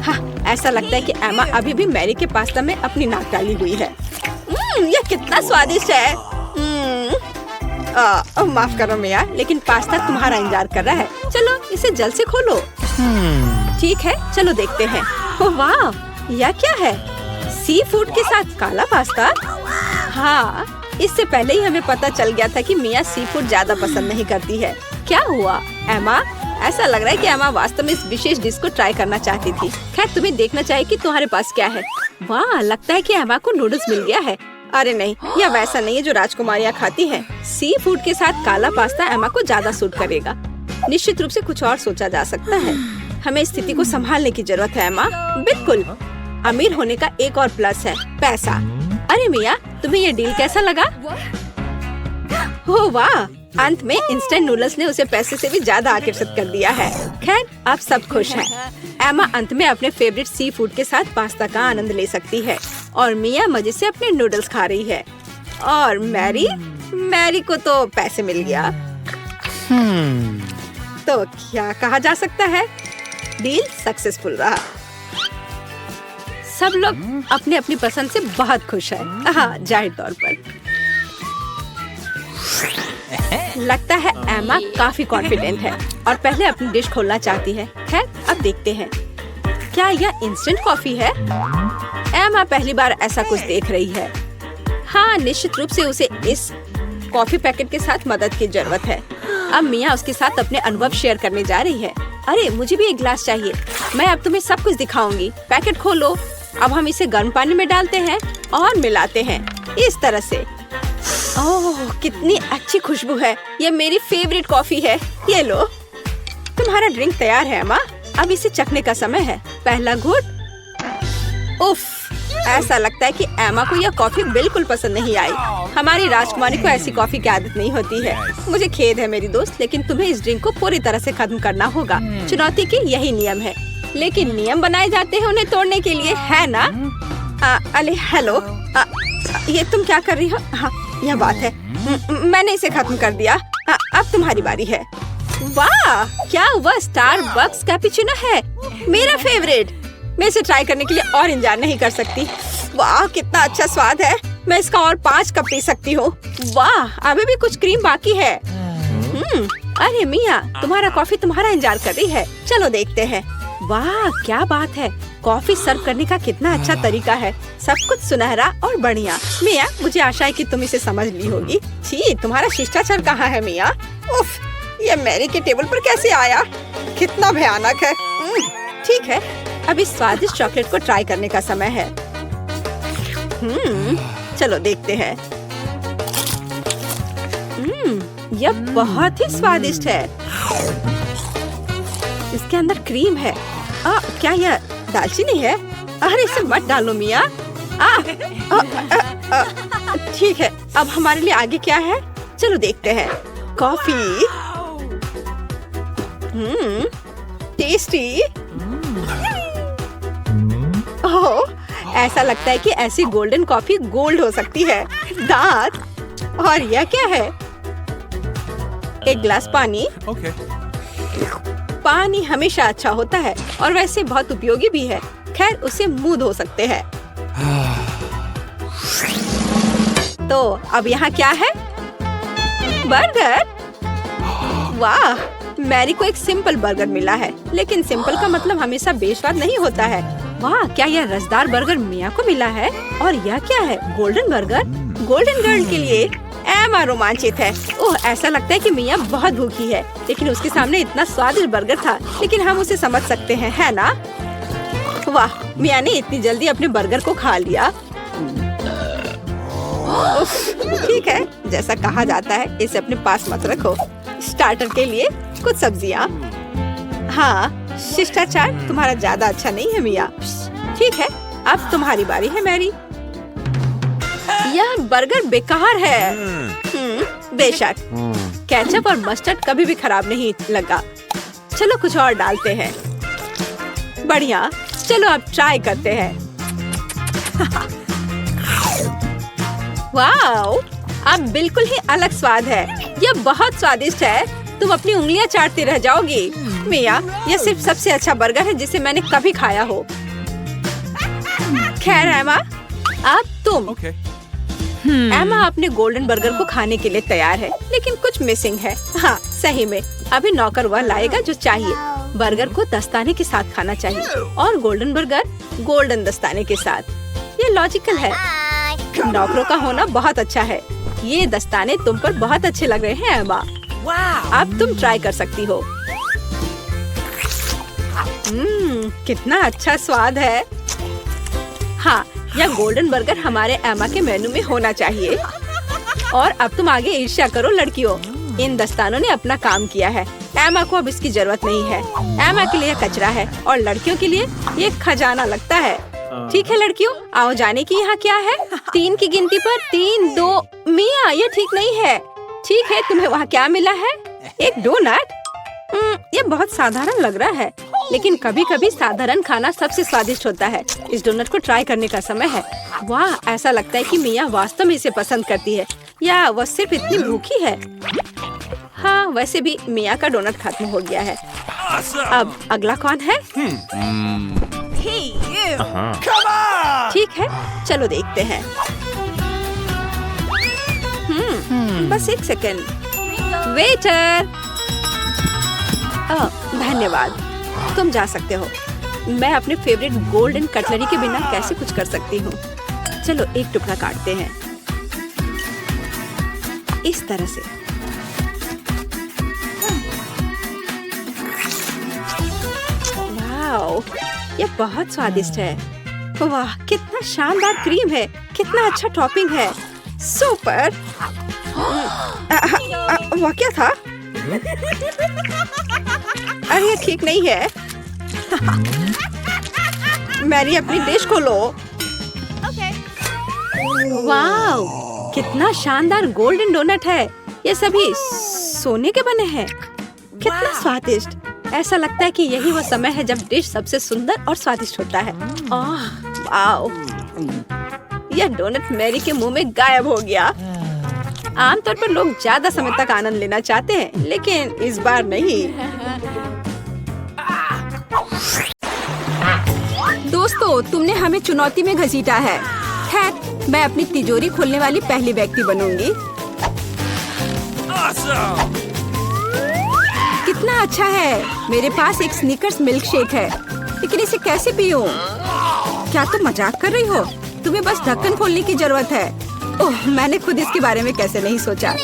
हाँ, ऐसा लगता है कि एमा अभी भी मैरी के पास्ता में अपनी नाक डाली हुई है। यह कितना स्वादिष्ट है। माफ करो मिया, लेकिन पास्ता तुम्हारा इंतजार कर रहा है। चलो इसे जल्द से खोलो। ठीक है, चलो देखते हैं। ओह वाह, यह क्या है? सी फूड के साथ काला पास्ता? हाँ, इससे पहले ही हमें पता चल गया था कि मिया सी फूड ज्यादा पसंद नहीं करती है। क्या हुआ एमा? ऐसा लग रहा है कि एमा वास्तव में इस विशेष डिश को ट्राई करना चाहती थी। खैर तुम्हें देखना चाहिए कि तुम्हारे पास क्या है। वाह, लगता है कि एमा को नूडल्स मिल गया है। अरे नहीं, यह वैसा नहीं है जो राजकुमारियाँ खाती हैं। सी फूड के साथ काला पास्ता एमा को ज्यादा सूट करेगा। निश्चित रूप से कुछ और सोचा जा सकता है। हमें स्थिति को संभालने की जरूरत है एमा। बिल्कुल। अमीर होने का एक और प्लस है पैसा। अरे मिया, तुम्हें ये डील कैसा लगा? हो वाह, अंत में इंस्टेंट नूडल्स ने उसे पैसे से भी ज्यादा आकर्षित कर दिया है। खैर अब सब खुश हैं। एमा अंत में अपने फेवरेट सी फूड के साथ पास्ता का आनंद ले सकती है और मिया मजे से अपने नूडल्स खा रही है। और मैरी को तो पैसे मिल गया। तो क्या कहा जा सकता है, डील सक्सेसफुल रहा। सब लोग अपने अपनी पसंद से बहुत खुश हैं। हाँ, जाहिर तौर पर लगता है एमा काफी कॉन्फिडेंट है और पहले अपनी डिश खोलना चाहती है। खैर अब देखते हैं, क्या यह इंस्टेंट कॉफी है? एमा पहली बार ऐसा कुछ देख रही है। हाँ, निश्चित रूप से उसे इस कॉफी पैकेट के साथ मदद की जरूरत है। अब मिया उसके साथ अपने अनुभव शेयर करने जा रही है। अरे मुझे भी एक गिलास चाहिए। मैं अब तुम्हें सब कुछ दिखाऊंगी। पैकेट खोलो। अब हम इसे गर्म पानी में डालते हैं और मिलाते हैं इस तरह से। ओह, कितनी अच्छी खुशबू है। ये मेरी फेवरेट कॉफी है। ये लो, तुम्हारा ड्रिंक तैयार है अम्मा। अब इसे चखने का समय है। पहला घूंट। उफ, ऐसा लगता है कि एमा को यह कॉफी बिल्कुल पसंद नहीं आई। हमारी राजकुमारी को ऐसी कॉफी की आदत नहीं होती है। मुझे खेद है मेरी दोस्त, लेकिन तुम्हें इस ड्रिंक को पूरी तरह से खत्म करना होगा। चुनौती की यही नियम है, लेकिन नियम बनाए जाते हैं उन्हें तोड़ने के लिए, है ना? अरे हेलो, ये तुम क्या कर रही हो? हाँ, यह बात है। मैंने इसे खत्म कर दिया। अब तुम्हारी बारी है। वाह, क्या वह स्टारबक्स कैपुचिनो है, मेरा फेवरेट। मैं इसे ट्राई करने के लिए और इंतजार नहीं कर सकती। वाह, कितना अच्छा स्वाद है। मैं इसका और 5 कप पी सकती हूँ। वाह, अभी भी कुछ क्रीम बाकी है। अरे मिया, तुम्हारा कॉफी तुम्हारा इंतजार कर रही है। चलो देखते हैं। वाह, क्या बात है। कॉफी सर्व करने का कितना अच्छा तरीका है। सब कुछ सुनहरा और बढ़िया। मिया, मुझे आशा है कि तुम इसे समझ ली होगी। छी, तुम्हारा शिष्टाचार कहाँ है मिया? उफ, ये मैरी के टेबल पर कैसे आया? कितना भयानक है। ठीक है, अब इस स्वादिष्ट चॉकलेट को ट्राई करने का समय है। चलो देखते हैं। यह बहुत ही स्वादिष्ट है। इसके अंदर क्रीम है। क्या यह दालचीनी है? अरे इसे मत डालो मिया। ठीक है, अब हमारे लिए आगे क्या है? चलो देखते हैं। कॉफी। टेस्टी। ओह, ऐसा लगता है कि ऐसी गोल्डन कॉफी गोल्ड हो सकती है। दांत। और यह क्या है? एक गिलास पानी। Okay. पानी हमेशा अच्छा होता है और वैसे बहुत उपयोगी भी है। खैर, उसे मुंह धो सकते हैं। तो अब यहाँ क्या है? बर्गर। वाह, मैरी को एक सिंपल बर्गर मिला है, लेकिन सिंपल का मतलब हमेशा बेस्वाद नहीं होता है। वाह, क्या यह रसदार बर्गर मिया को मिला है? और यह क्या है? Golden burger. गोल्डन गर्ल के लिए एमा रोमांचित है। ओह, ऐसा लगता है कि मिया बहुत भूखी है, लेकिन उसके सामने इतना स्वादिष्ट बर्गर था, लेकिन हम उसे समझ सकते हैं, है ना? वाह, मिया ने इतनी जल्दी अपने बर्गर को खा लिया। ठीक है, जैसा कहा जाता है, इसे अपने पास मत रखो। स्टार्टर के लिए कुछ सब्जियाँ। हाँ, शिष्टाचार तुम्हारा ज्यादा अच्छा नहीं है मिया। ठीक है, अब तुम्हारी बारी है मैरी। यह बर्गर बेकार है। बेशक, केचप और मस्टर्ड कभी भी खराब नहीं लगा। चलो कुछ और डालते हैं। बढ़िया, चलो अब ट्राई करते हैं। वाओ, अब बिल्कुल ही अलग स्वाद है। यह बहुत स्वादिष्ट है। तुम अपनी उंगलियां चाटती रह जाओगी। मिया, यह सिर्फ सबसे अच्छा बर्गर है जिसे मैंने कभी खाया हो। खैर एमा, अब तुम। Okay. एमा अपने गोल्डन बर्गर को खाने के लिए तैयार है, लेकिन कुछ मिसिंग है। हाँ, सही में अभी नौकर वह लाएगा जो चाहिए। बर्गर को दस्ताने के साथ खाना चाहिए और गोल्डन बर्गर गोल्डन दस्ताने के साथ। ये लॉजिकल है। नौकरों का होना बहुत अच्छा है। ये दस्ताने तुम पर बहुत अच्छे लग रहे हैं एमा। अब तुम ट्राई कर सकती हो। कितना अच्छा स्वाद है। हाँ, यह गोल्डन बर्गर हमारे एमा के मेनू में होना चाहिए। और अब तुम आगे ईर्ष्या करो लड़कियों, इन दस्तानों ने अपना काम किया है। एमा को अब इसकी जरूरत नहीं है। एमा के लिए कचरा है और लड़कियों के लिए ये खजाना लगता है। ठीक है लड़कियों, आओ जाने की यहाँ क्या है। 3 की गिनती पर 3, 2। मिया, ये ठीक नहीं है। ठीक है, तुम्हें वहाँ क्या मिला है? एक डोनट। ये बहुत साधारण लग रहा है, लेकिन कभी कभी साधारण खाना सबसे स्वादिष्ट होता है। इस डोनट को ट्राई करने का समय है। वाह, ऐसा लगता है कि मिया वास्तव में इसे पसंद करती है, या वह सिर्फ इतनी भूखी है। हाँ, वैसे भी मिया का डोनट खत्म हो गया है। अब अगला कौन है? ठीक है, चलो देखते हैं। बस 1 सेकेंड। वेटर, धन्यवाद, तुम जा सकते हो। मैं अपने फेवरेट गोल्डन कटलरी के बिना कैसे कुछ कर सकती हूँ। चलो एक टुकड़ा काटते हैं इस तरह से। वाओ, ये बहुत स्वादिष्ट है। वाह, कितना शानदार क्रीम है, कितना अच्छा टॉपिंग है। सुपर। वह क्या था? अरे ये ठीक नहीं है। मैरी, अपनी डिश खोलो। वाओ, कितना शानदार गोल्डन डोनट है। ये सभी सोने के बने हैं। कितना स्वादिष्ट। ऐसा लगता है कि यही वो समय है जब डिश सबसे सुंदर और स्वादिष्ट होता है। वाओ, यह डोनट मैरी के मुंह में गायब हो गया। आमतौर पर लोग ज्यादा समय तक आनंद लेना चाहते हैं, लेकिन इस बार नहीं। दोस्तों, तुमने हमें चुनौती में घसीटा है। खैर, मैं अपनी तिजोरी खोलने वाली पहली व्यक्ति बनूंगी। कितना अच्छा है। मेरे पास एक स्नीकर्स मिल्क शेक है, लेकिन इसे कैसे पीऊं? क्या तुम मजाक कर रही हो? तुम्हें बस ढक्कन खोलने की जरूरत है। ओह, मैंने खुद इसके बारे में कैसे नहीं सोचा।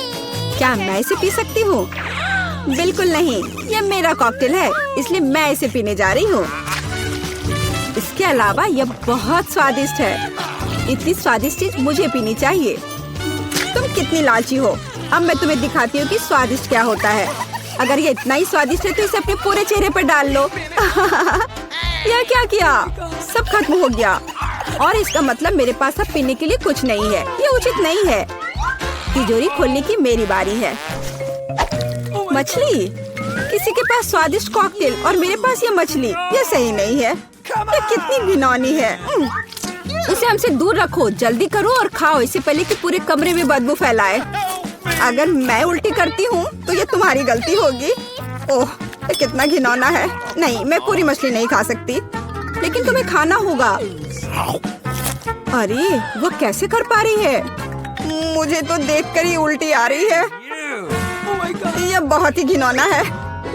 क्या मैं इसे पी सकती हूँ? बिल्कुल नहीं, यह मेरा कॉकटेल है, इसलिए मैं इसे पीने जा रही हूँ। इसके अलावा यह बहुत स्वादिष्ट है। इतनी स्वादिष्ट चीज मुझे पीनी चाहिए। तुम कितनी लालची हो। अब मैं तुम्हें दिखाती हूँ कि स्वादिष्ट क्या होता है। अगर ये इतना ही स्वादिष्ट है तो इसे अपने पूरे चेहरे पर डाल लो। यह क्या किया? सब खत्म हो गया, और इसका मतलब मेरे पास अब पीने के लिए कुछ नहीं है। ये उचित नहीं है। तिजोरी खोलने की मेरी बारी है। मछली, किसी के पास स्वादिष्ट कॉकटेल और मेरे पास ये मछली। ये सही नहीं है। ये कितनी घिनौनी है। उसे हमसे दूर रखो। जल्दी करो और खाओ, इससे पहले कि पूरे कमरे में बदबू फैलाए। अगर मैं उल्टी करती हूँ तो ये तुम्हारी गलती होगी। ओह, ये कितना घिनौना है। नहीं, मैं पूरी मछली नहीं खा सकती, लेकिन तुम्हें खाना होगा। अरे, वो कैसे कर पा रही है? मुझे तो देखकर ही उल्टी आ रही है। यह बहुत ही घिनौना है।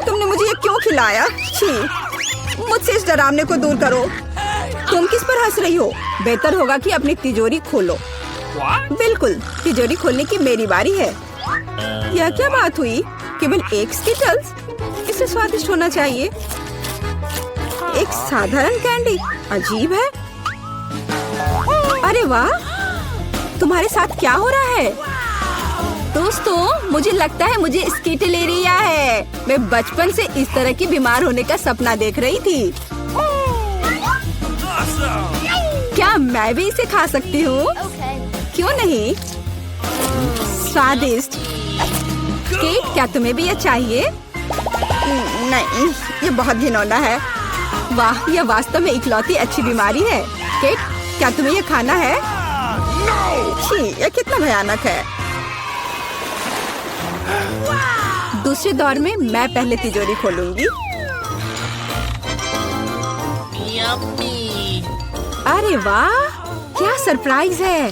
तुमने मुझे ये क्यों खिलाया? छी, मुझसे इस डरावने को दूर करो। तुम किस पर हंस रही हो? बेहतर होगा कि अपनी तिजोरी खोलो। बिल्कुल, तिजोरी खोलने की मेरी बारी है। यह क्या बात हुई? केवल एक स्किटल्स? इसे स्वादिष्ट होना चाहिए। एक साधारण कैंडी? अजीब है। अरे वाह, तुम्हारे साथ क्या हो रहा है? दोस्तों, मुझे लगता है मुझे स्किटलेरिया है। मैं बचपन से इस तरह की बीमार होने का सपना देख रही थी। क्या मैं भी इसे खा सकती हूँ? क्यों नहीं? स्वादिष्ट। केट, क्या तुम्हें भी ये चाहिए? नहीं, ये बहुत घिनौना है। वाह, यह वास्तव में इकलौती अच्छी बीमारी है। केट, क्या तुम्हें ये खाना है? छी, यह कितना भयानक है। दूसरे दौर में मैं पहले तिजोरी खोलूंगी। अरे वाह, क्या सरप्राइज है।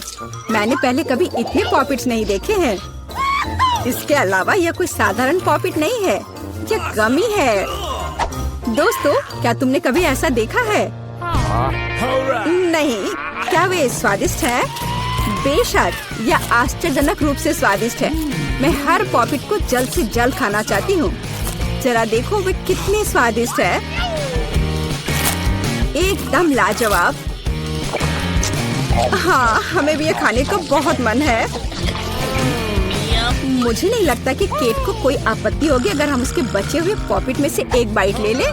मैंने पहले कभी इतने पॉपिट्स नहीं देखे हैं। इसके अलावा यह कोई साधारण पॉपिट नहीं है, यह गमी है। दोस्तों, क्या तुमने कभी ऐसा देखा है? नहीं। क्या वे स्वादिष्ट है? बेशक, यह आश्चर्यजनक रूप से स्वादिष्ट है। मैं हर पॉपिट को जल्द से जल्द खाना चाहती हूँ। जरा देखो वे कितने स्वादिष्ट है, एकदम लाजवाब। हाँ, हमें भी ये खाने का बहुत मन है। मुझे नहीं लगता कि केट को कोई आपत्ति होगी अगर हम उसके बचे हुए पॉपिट में से एक बाइट ले लें।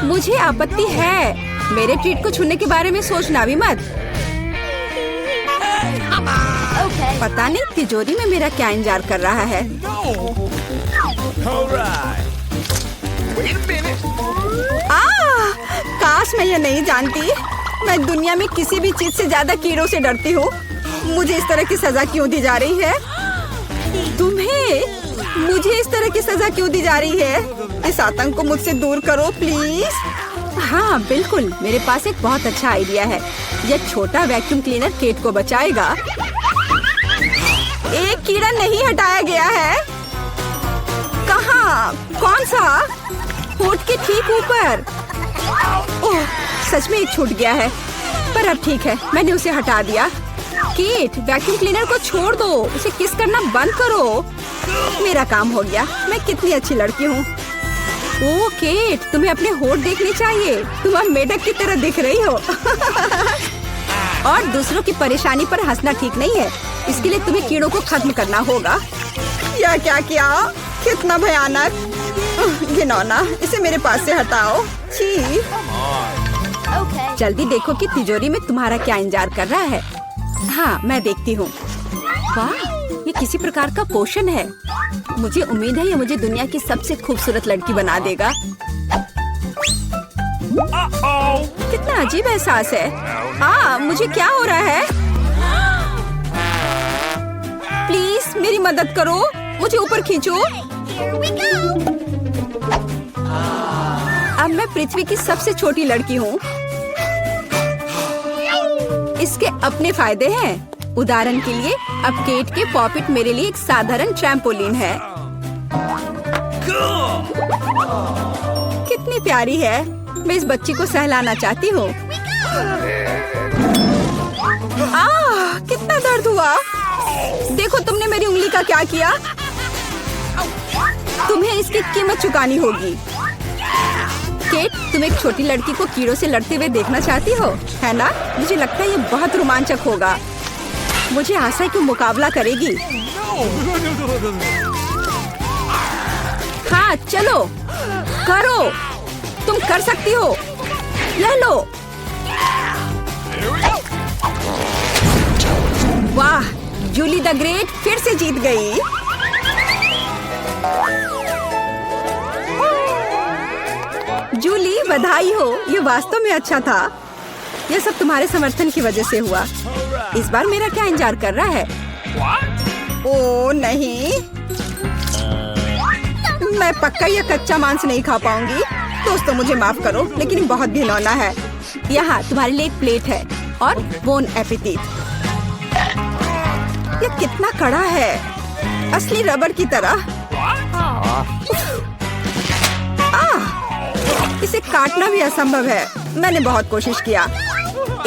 मुझे आपत्ति है। मेरे ट्रीट को छूने के बारे में सोचना भी मत। पता नहीं तिजोरी में मेरा क्या इंतजार कर रहा है। काश मैं ये नहीं जानती। मैं दुनिया में किसी भी चीज से ज्यादा कीड़ों से डरती हूँ। मुझे इस तरह की सजा क्यों दी जा रही है? तुम्हें मुझे इस तरह की सजा क्यों दी जा रही है? इस आतंक को मुझसे दूर करो प्लीज। हाँ बिल्कुल, मेरे पास एक बहुत अच्छा आइडिया है। यह छोटा वैक्यूम क्लीनर केट को बचाएगा। एक कीड़ा नहीं हटाया गया है। कहाँ? कौन सा? होठ के ठीक ऊपर। ओह, सच में एक छूट गया है, पर अब ठीक है, मैंने उसे हटा दिया। केट, वैक्यूम क्लीनर को छोड़ दो, उसे किस करना बंद करो। मेरा काम हो गया। मैं कितनी अच्छी लड़की हूँ। ओह केट, तुम्हें अपने होठ देखने चाहिए। तुम अब मेढक की तरह दिख रही हो। और दूसरों की परेशानी पर हंसना ठीक नहीं है। इसके लिए तुम्हें कीड़ों को खत्म करना होगा। यह क्या किया? कितना भयानक, घिनौना। इसे मेरे पास से हटाओ। छी। जल्दी देखो कि तिजोरी में तुम्हारा क्या इंतजार कर रहा है। हाँ, मैं देखती हूँ। वाह, ये किसी प्रकार का पोषण है। मुझे उम्मीद है ये मुझे दुनिया की सबसे खूबसूरत लड़की बना देगा। कितना अजीब एहसास है। मुझे क्या हो रहा है? प्लीज मेरी मदद करो, मुझे ऊपर खींचो। अब मैं पृथ्वी की सबसे छोटी लड़की हूँ। इसके अपने फायदे हैं। उदाहरण के लिए अब केट के पॉपिट मेरे लिए एक साधारण ट्रैम्पोलिन है। कितनी प्यारी है। मैं इस बच्ची को सहलाना चाहती हूँ। कितना दर्द हुआ। देखो तुमने मेरी उंगली का क्या किया। तुम्हें इसकी कीमत चुकानी होगी। केट, तुम एक छोटी लड़की को कीड़ों से लड़ते हुए देखना चाहती हो, है ना? मुझे लगता है ये बहुत रोमांचक होगा। मुझे आशा है कि मुकाबला करेगी। हाँ चलो, करो, तुम कर सकती हो। ले लो। वाह, जूली द ग्रेट फिर से जीत गई। जूली, बधाई हो। ये वास्तव में अच्छा था। यह सब तुम्हारे समर्थन की वजह से हुआ। इस बार मेरा क्या इंतजार कर रहा है? ओह नहीं, मैं पक्का यह कच्चा मांस नहीं खा पाऊंगी। दोस्तों मुझे माफ करो, लेकिन ये बहुत घिनौना है। यहाँ तुम्हारे लिए एक प्लेट है और बोन एपेटिट। यह कितना कड़ा है, असली रबड़ की तरह। इसे काटना भी असंभव है। मैंने बहुत कोशिश किया।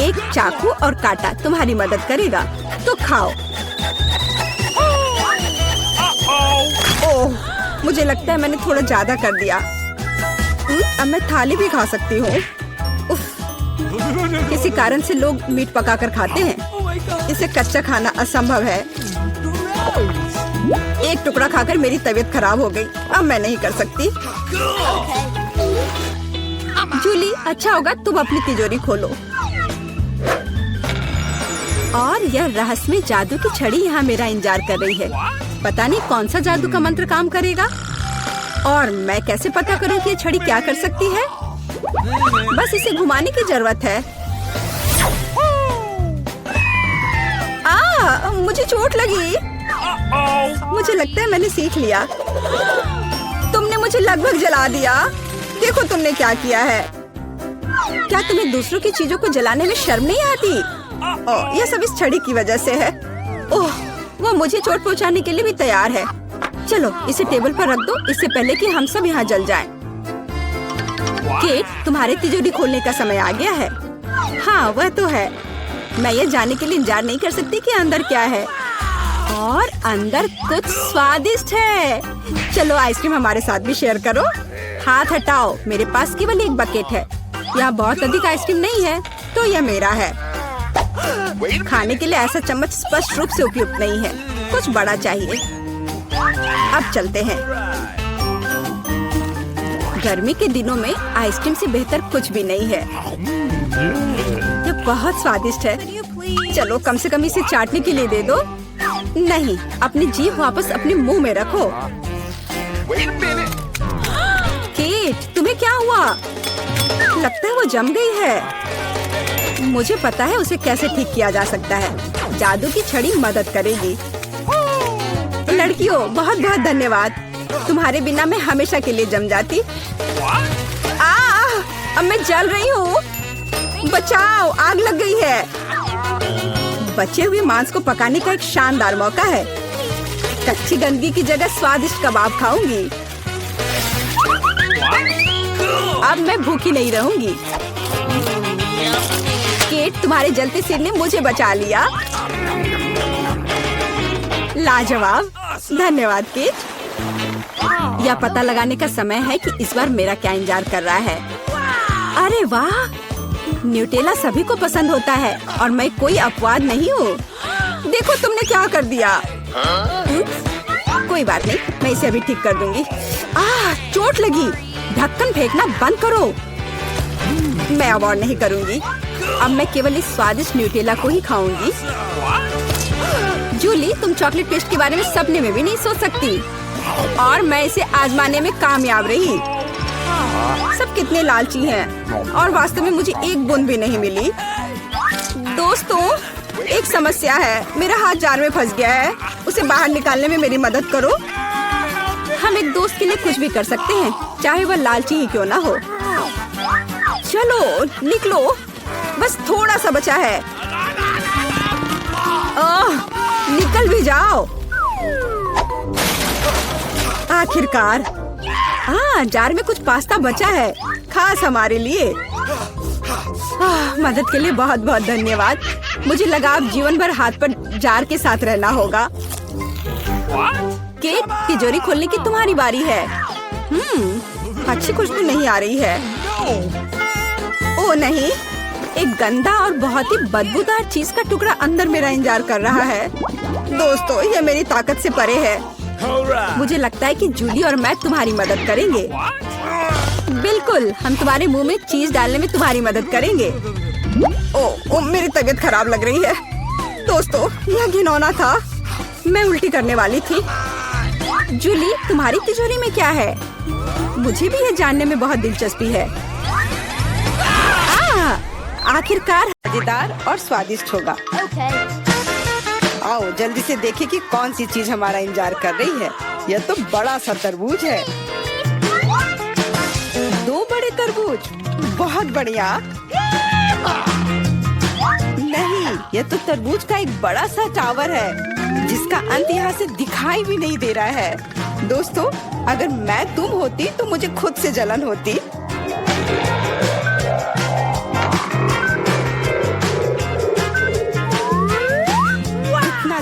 एक चाकू और कांटा तुम्हारी मदद करेगा, तो खाओ। ओह, मुझे लगता है मैंने थोड़ा ज्यादा कर दिया। अब मैं थाली भी खा सकती हूँ। किसी कारण से लोग मीट पकाकर खाते हैं। इसे कच्चा खाना असंभव है। एक टुकड़ा खाकर मेरी तबीयत खराब हो गई। अब मैं नहीं कर सकती। जूली, अच्छा होगा तुम अपनी तिजोरी खोलो। और यह रहस्यमय जादू की छड़ी यहाँ मेरा इंतजार कर रही है। पता नहीं कौन सा जादू का मंत्र काम करेगा। और मैं कैसे पता करूँ कि ये छड़ी क्या कर सकती है? बस इसे घुमाने की जरूरत है। मुझे चोट लगी। मुझे लगता है मैंने सीख लिया। तुमने मुझे लगभग जला दिया। देखो तुमने क्या किया है। क्या तुम्हें दूसरों की चीजों को जलाने में शर्म नहीं आती? यह सब इस छड़ी की वजह से है। ओह, वो मुझे चोट पहुंचाने के लिए भी तैयार है। चलो इसे टेबल पर रख दो, इससे पहले कि हम सब यहाँ जल जाएं। केट, तुम्हारे तिजोरी खोलने का समय आ गया है। हाँ वह तो है। मैं ये जानने के लिए इंतजार नहीं कर सकती कि अंदर क्या है। और अंदर कुछ स्वादिष्ट है। चलो आइसक्रीम हमारे साथ भी शेयर करो। हाथ हटाओ, मेरे पास केवल एक बकेट है। यहाँ बहुत अधिक आइसक्रीम नहीं है, तो यह मेरा है। खाने के लिए ऐसा चम्मच स्पष्ट रूप से उपयुक्त नहीं है, कुछ बड़ा चाहिए। अब चलते हैं। गर्मी के दिनों में आइसक्रीम से बेहतर कुछ भी नहीं है। यह बहुत स्वादिष्ट है। चलो कम से कम इसे चाटने के लिए दे दो। नहीं, अपनी जीभ वापस अपने मुंह में रखो। केट, तुम्हें क्या हुआ? लगता है वो जम गई है। मुझे पता है उसे कैसे ठीक किया जा सकता है। जादू की छड़ी मदद करेगी। लड़कियों, बहुत बहुत धन्यवाद। तुम्हारे बिना मैं हमेशा के लिए जम जाती। अब मैं जल रही हूँ। बचाओ, आग लग गई है। बचे हुए मांस को पकाने का एक शानदार मौका है। कच्ची गंदगी की जगह स्वादिष्ट कबाब खाऊंगी। अब मैं भूखी नहीं रहूंगी। केट, तुम्हारे जलते सिर ने मुझे बचा लिया। लाजवाब, धन्यवाद केट। यह पता लगाने का समय है कि इस बार मेरा क्या इंतजार कर रहा है। अरे वाह, न्यूटेला सभी को पसंद होता है और मैं कोई अपवाद नहीं हूँ। देखो तुमने क्या कर दिया। कोई बात नहीं, मैं इसे अभी ठीक कर दूंगी। चोट लगी। ढक्कन फेंकना बंद करो। मैं अब और नहीं करूंगी। अब मैं केवल इस स्वादिष्ट न्यूटेला को ही खाऊंगी। जूली, तुम चॉकलेट पेस्ट के बारे में सपने में भी नहीं सोच सकती। और मैं इसे आजमाने में कामयाब रही। सब कितने लालची हैं और वास्तव में मुझे एक बूंद भी नहीं मिली। दोस्तों, एक समस्या है। मेरा हाथ जार में फंस गया है। उसे बाहर निकालने में मेरी मदद करो। हम एक दोस्त के लिए कुछ भी कर सकते हैं, चाहे वह लालची ही क्यों ना हो। चलो निकलो, बस थोड़ा सा बचा है। निकल भी जाओ। आखिरकार। जार में कुछ पास्ता बचा है, खास हमारे लिए। मदद के लिए बहुत बहुत धन्यवाद। मुझे लगा अब जीवन भर हाथ पर जार के साथ रहना होगा। केट, तिजोरी खोलने की तुम्हारी बारी है। अच्छी खुशबू नहीं आ रही है। ओ नहीं, एक गंदा और बहुत ही बदबूदार चीज का टुकड़ा अंदर मेरा इंतजार कर रहा है। दोस्तों, यह मेरी ताकत से परे है। मुझे लगता है कि जूली और मैं तुम्हारी मदद करेंगे। बिल्कुल, हम तुम्हारे मुंह में चीज डालने में तुम्हारी मदद करेंगे। ओ, मेरी तबीयत खराब लग रही है। दोस्तों, यह घिनौना था। मैं उल्टी करने वाली थी। जूली, तुम्हारी तिजोरी में क्या है? मुझे भी यह जानने में बहुत दिलचस्पी है। आखिरकार मजेदार और स्वादिष्ट होगा। आओ जल्दी से देखें कि कौन सी चीज हमारा इंतजार कर रही है। यह तो बड़ा सा तरबूज है। 2 बड़े तरबूज, बहुत बढ़िया। नहीं, यह तो तरबूज का एक बड़ा सा टावर है जिसका अंत यहाँ से दिखाई भी नहीं दे रहा है। दोस्तों, अगर मैं तुम होती तो मुझे खुद से जलन होती।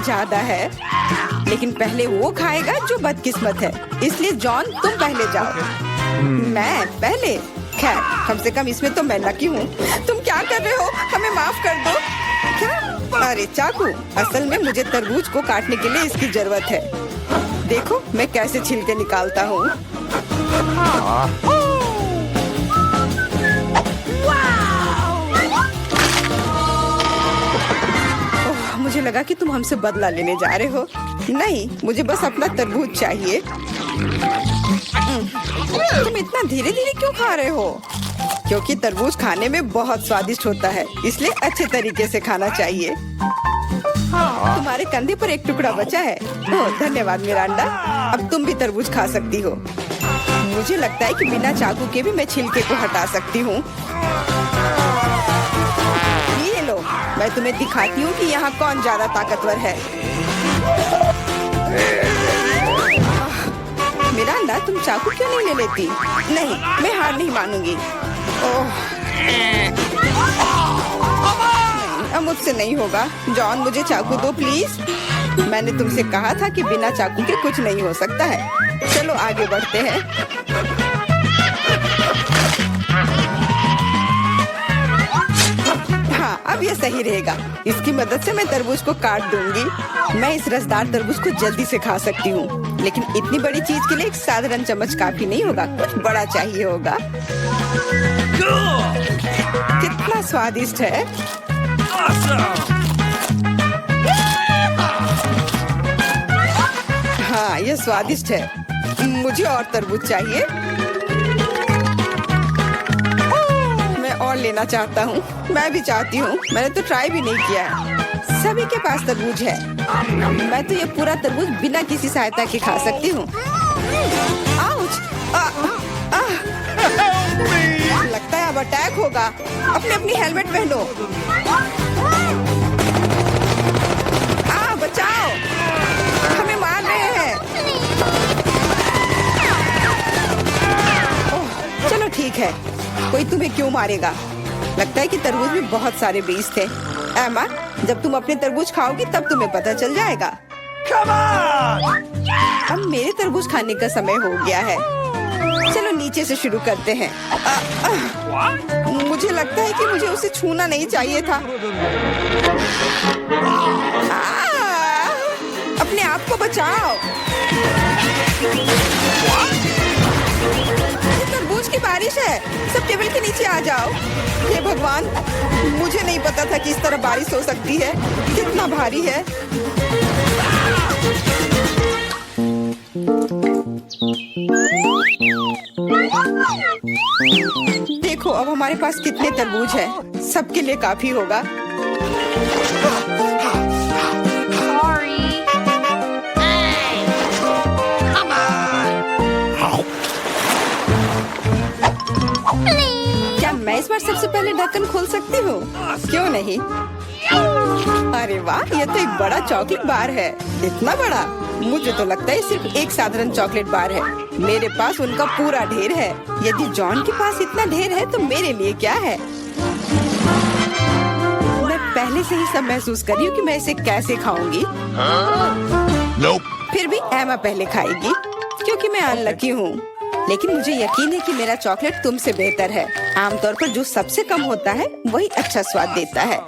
ज्यादा है, लेकिन पहले वो खाएगा जो बदकिस्मत है। इसलिए जॉन, तुम पहले जाओ। मैं पहले? खैर, कम से कम इसमें तो मैं लकी हूँ। तुम क्या कर रहे हो? हमें माफ कर दो। क्या? अरे चाकू, असल में मुझे तरबूज को काटने के लिए इसकी जरूरत है। देखो मैं कैसे छिलके निकालता हूँ। मुझे लगा कि तुम हमसे बदला लेने जा रहे हो। नहीं, मुझे बस अपना तरबूज चाहिए। तुम इतना धीरे धीरे क्यों खा रहे हो? क्योंकि तरबूज खाने में बहुत स्वादिष्ट होता है, इसलिए अच्छे तरीके से खाना चाहिए। तुम्हारे कंधे पर एक टुकड़ा बचा है। ओह, धन्यवाद मिरांडा। अब तुम भी तरबूज खा सकती हो। मुझे लगता है कि बिना चाकू के भी मैं छिलके को हटा सकती हूँ। मैं तुम्हें दिखाती हूँ कि यहाँ कौन ज्यादा ताकतवर है। मिरांडा, तुम चाकू क्यों नहीं ले लेती? नहीं, मैं हार नहीं मानूंगी। ओह, अब मुझसे नहीं होगा। जॉन, मुझे चाकू दो प्लीज। मैंने तुमसे कहा था कि बिना चाकू के कुछ नहीं हो सकता है। चलो आगे बढ़ते हैं। हाँ, अब ये सही रहेगा। इसकी मदद से मैं तरबूज को काट दूंगी। मैं इस रसदार तरबूज को जल्दी से खा सकती हूँ, लेकिन इतनी बड़ी चीज के लिए एक साधारण चम्मच काफी नहीं होगा, कुछ बड़ा चाहिए होगा। कितना स्वादिष्ट है। हाँ, ये स्वादिष्ट है। मुझे और तरबूज चाहिए। मैं और लेना चाहता हूँ। मैं भी चाहती हूँ। मैंने तो ट्राई भी नहीं किया है। सभी के पास तरबूज है। मैं तो ये पूरा तरबूज बिना किसी सहायता के खा सकती हूँ। आउच! लगता है अब अटैक होगा। अपनी हेलमेट पहनो। बचाओ! हमें मार रहे हैं। ओह, चलो ठीक है। कोई तुम्हें क्यों मारेगा? लगता है कि तरबूज में बहुत सारे बीज थे। एमा, जब तुम अपने तरबूज खाओगी तब तुम्हें पता चल जाएगा। अब मेरे तरबूज खाने का समय हो गया है। चलो नीचे से शुरू करते हैं। मुझे लगता है कि मुझे उसे छूना नहीं चाहिए था। अपने आप को बचाओ। ये तरबूज की बारिश है। सब टेबल के नीचे आ जाओ। हे भगवान, मुझे नहीं पता था कि इस तरह बारिश हो सकती है। कितना भारी है। देखो अब हमारे पास कितने तरबूज हैं। सबके लिए काफी होगा। क्या मैं इस बार सबसे पहले ढक्कन खोल सकती हूँ? क्यों नहीं? अरे वाह, ये तो एक बड़ा चॉकलेट बार है। इतना बड़ा? मुझे तो लगता है सिर्फ एक साधारण चॉकलेट बार है। मेरे पास उनका पूरा ढेर है। यदि जॉन के पास इतना ढेर है तो मेरे लिए क्या है? मैं पहले से ही सब महसूस कर रही हूँ कि मैं इसे कैसे खाऊंगी। फिर भी एमा पहले खाएगी क्योंकि मैं अनलकी हूँ। लेकिन मुझे यकीन है कि मेरा चॉकलेट तुमसे बेहतर है। आमतौर पर जो सबसे कम होता है वही अच्छा स्वाद देता है।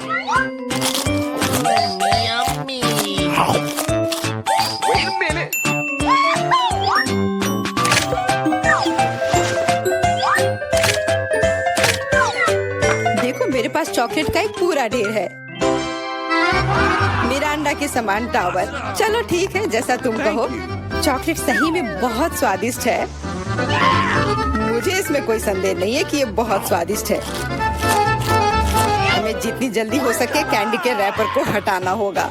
देखो मेरे पास चॉकलेट का एक पूरा ढेर है। मेरा अंडा के समान टावर। चलो ठीक है, जैसा तुम कहो। चॉकलेट सही में बहुत स्वादिष्ट है। मुझे इसमें कोई संदेह नहीं है कि ये बहुत स्वादिष्ट है। हमें जितनी जल्दी हो सके कैंडी के रैपर को हटाना होगा।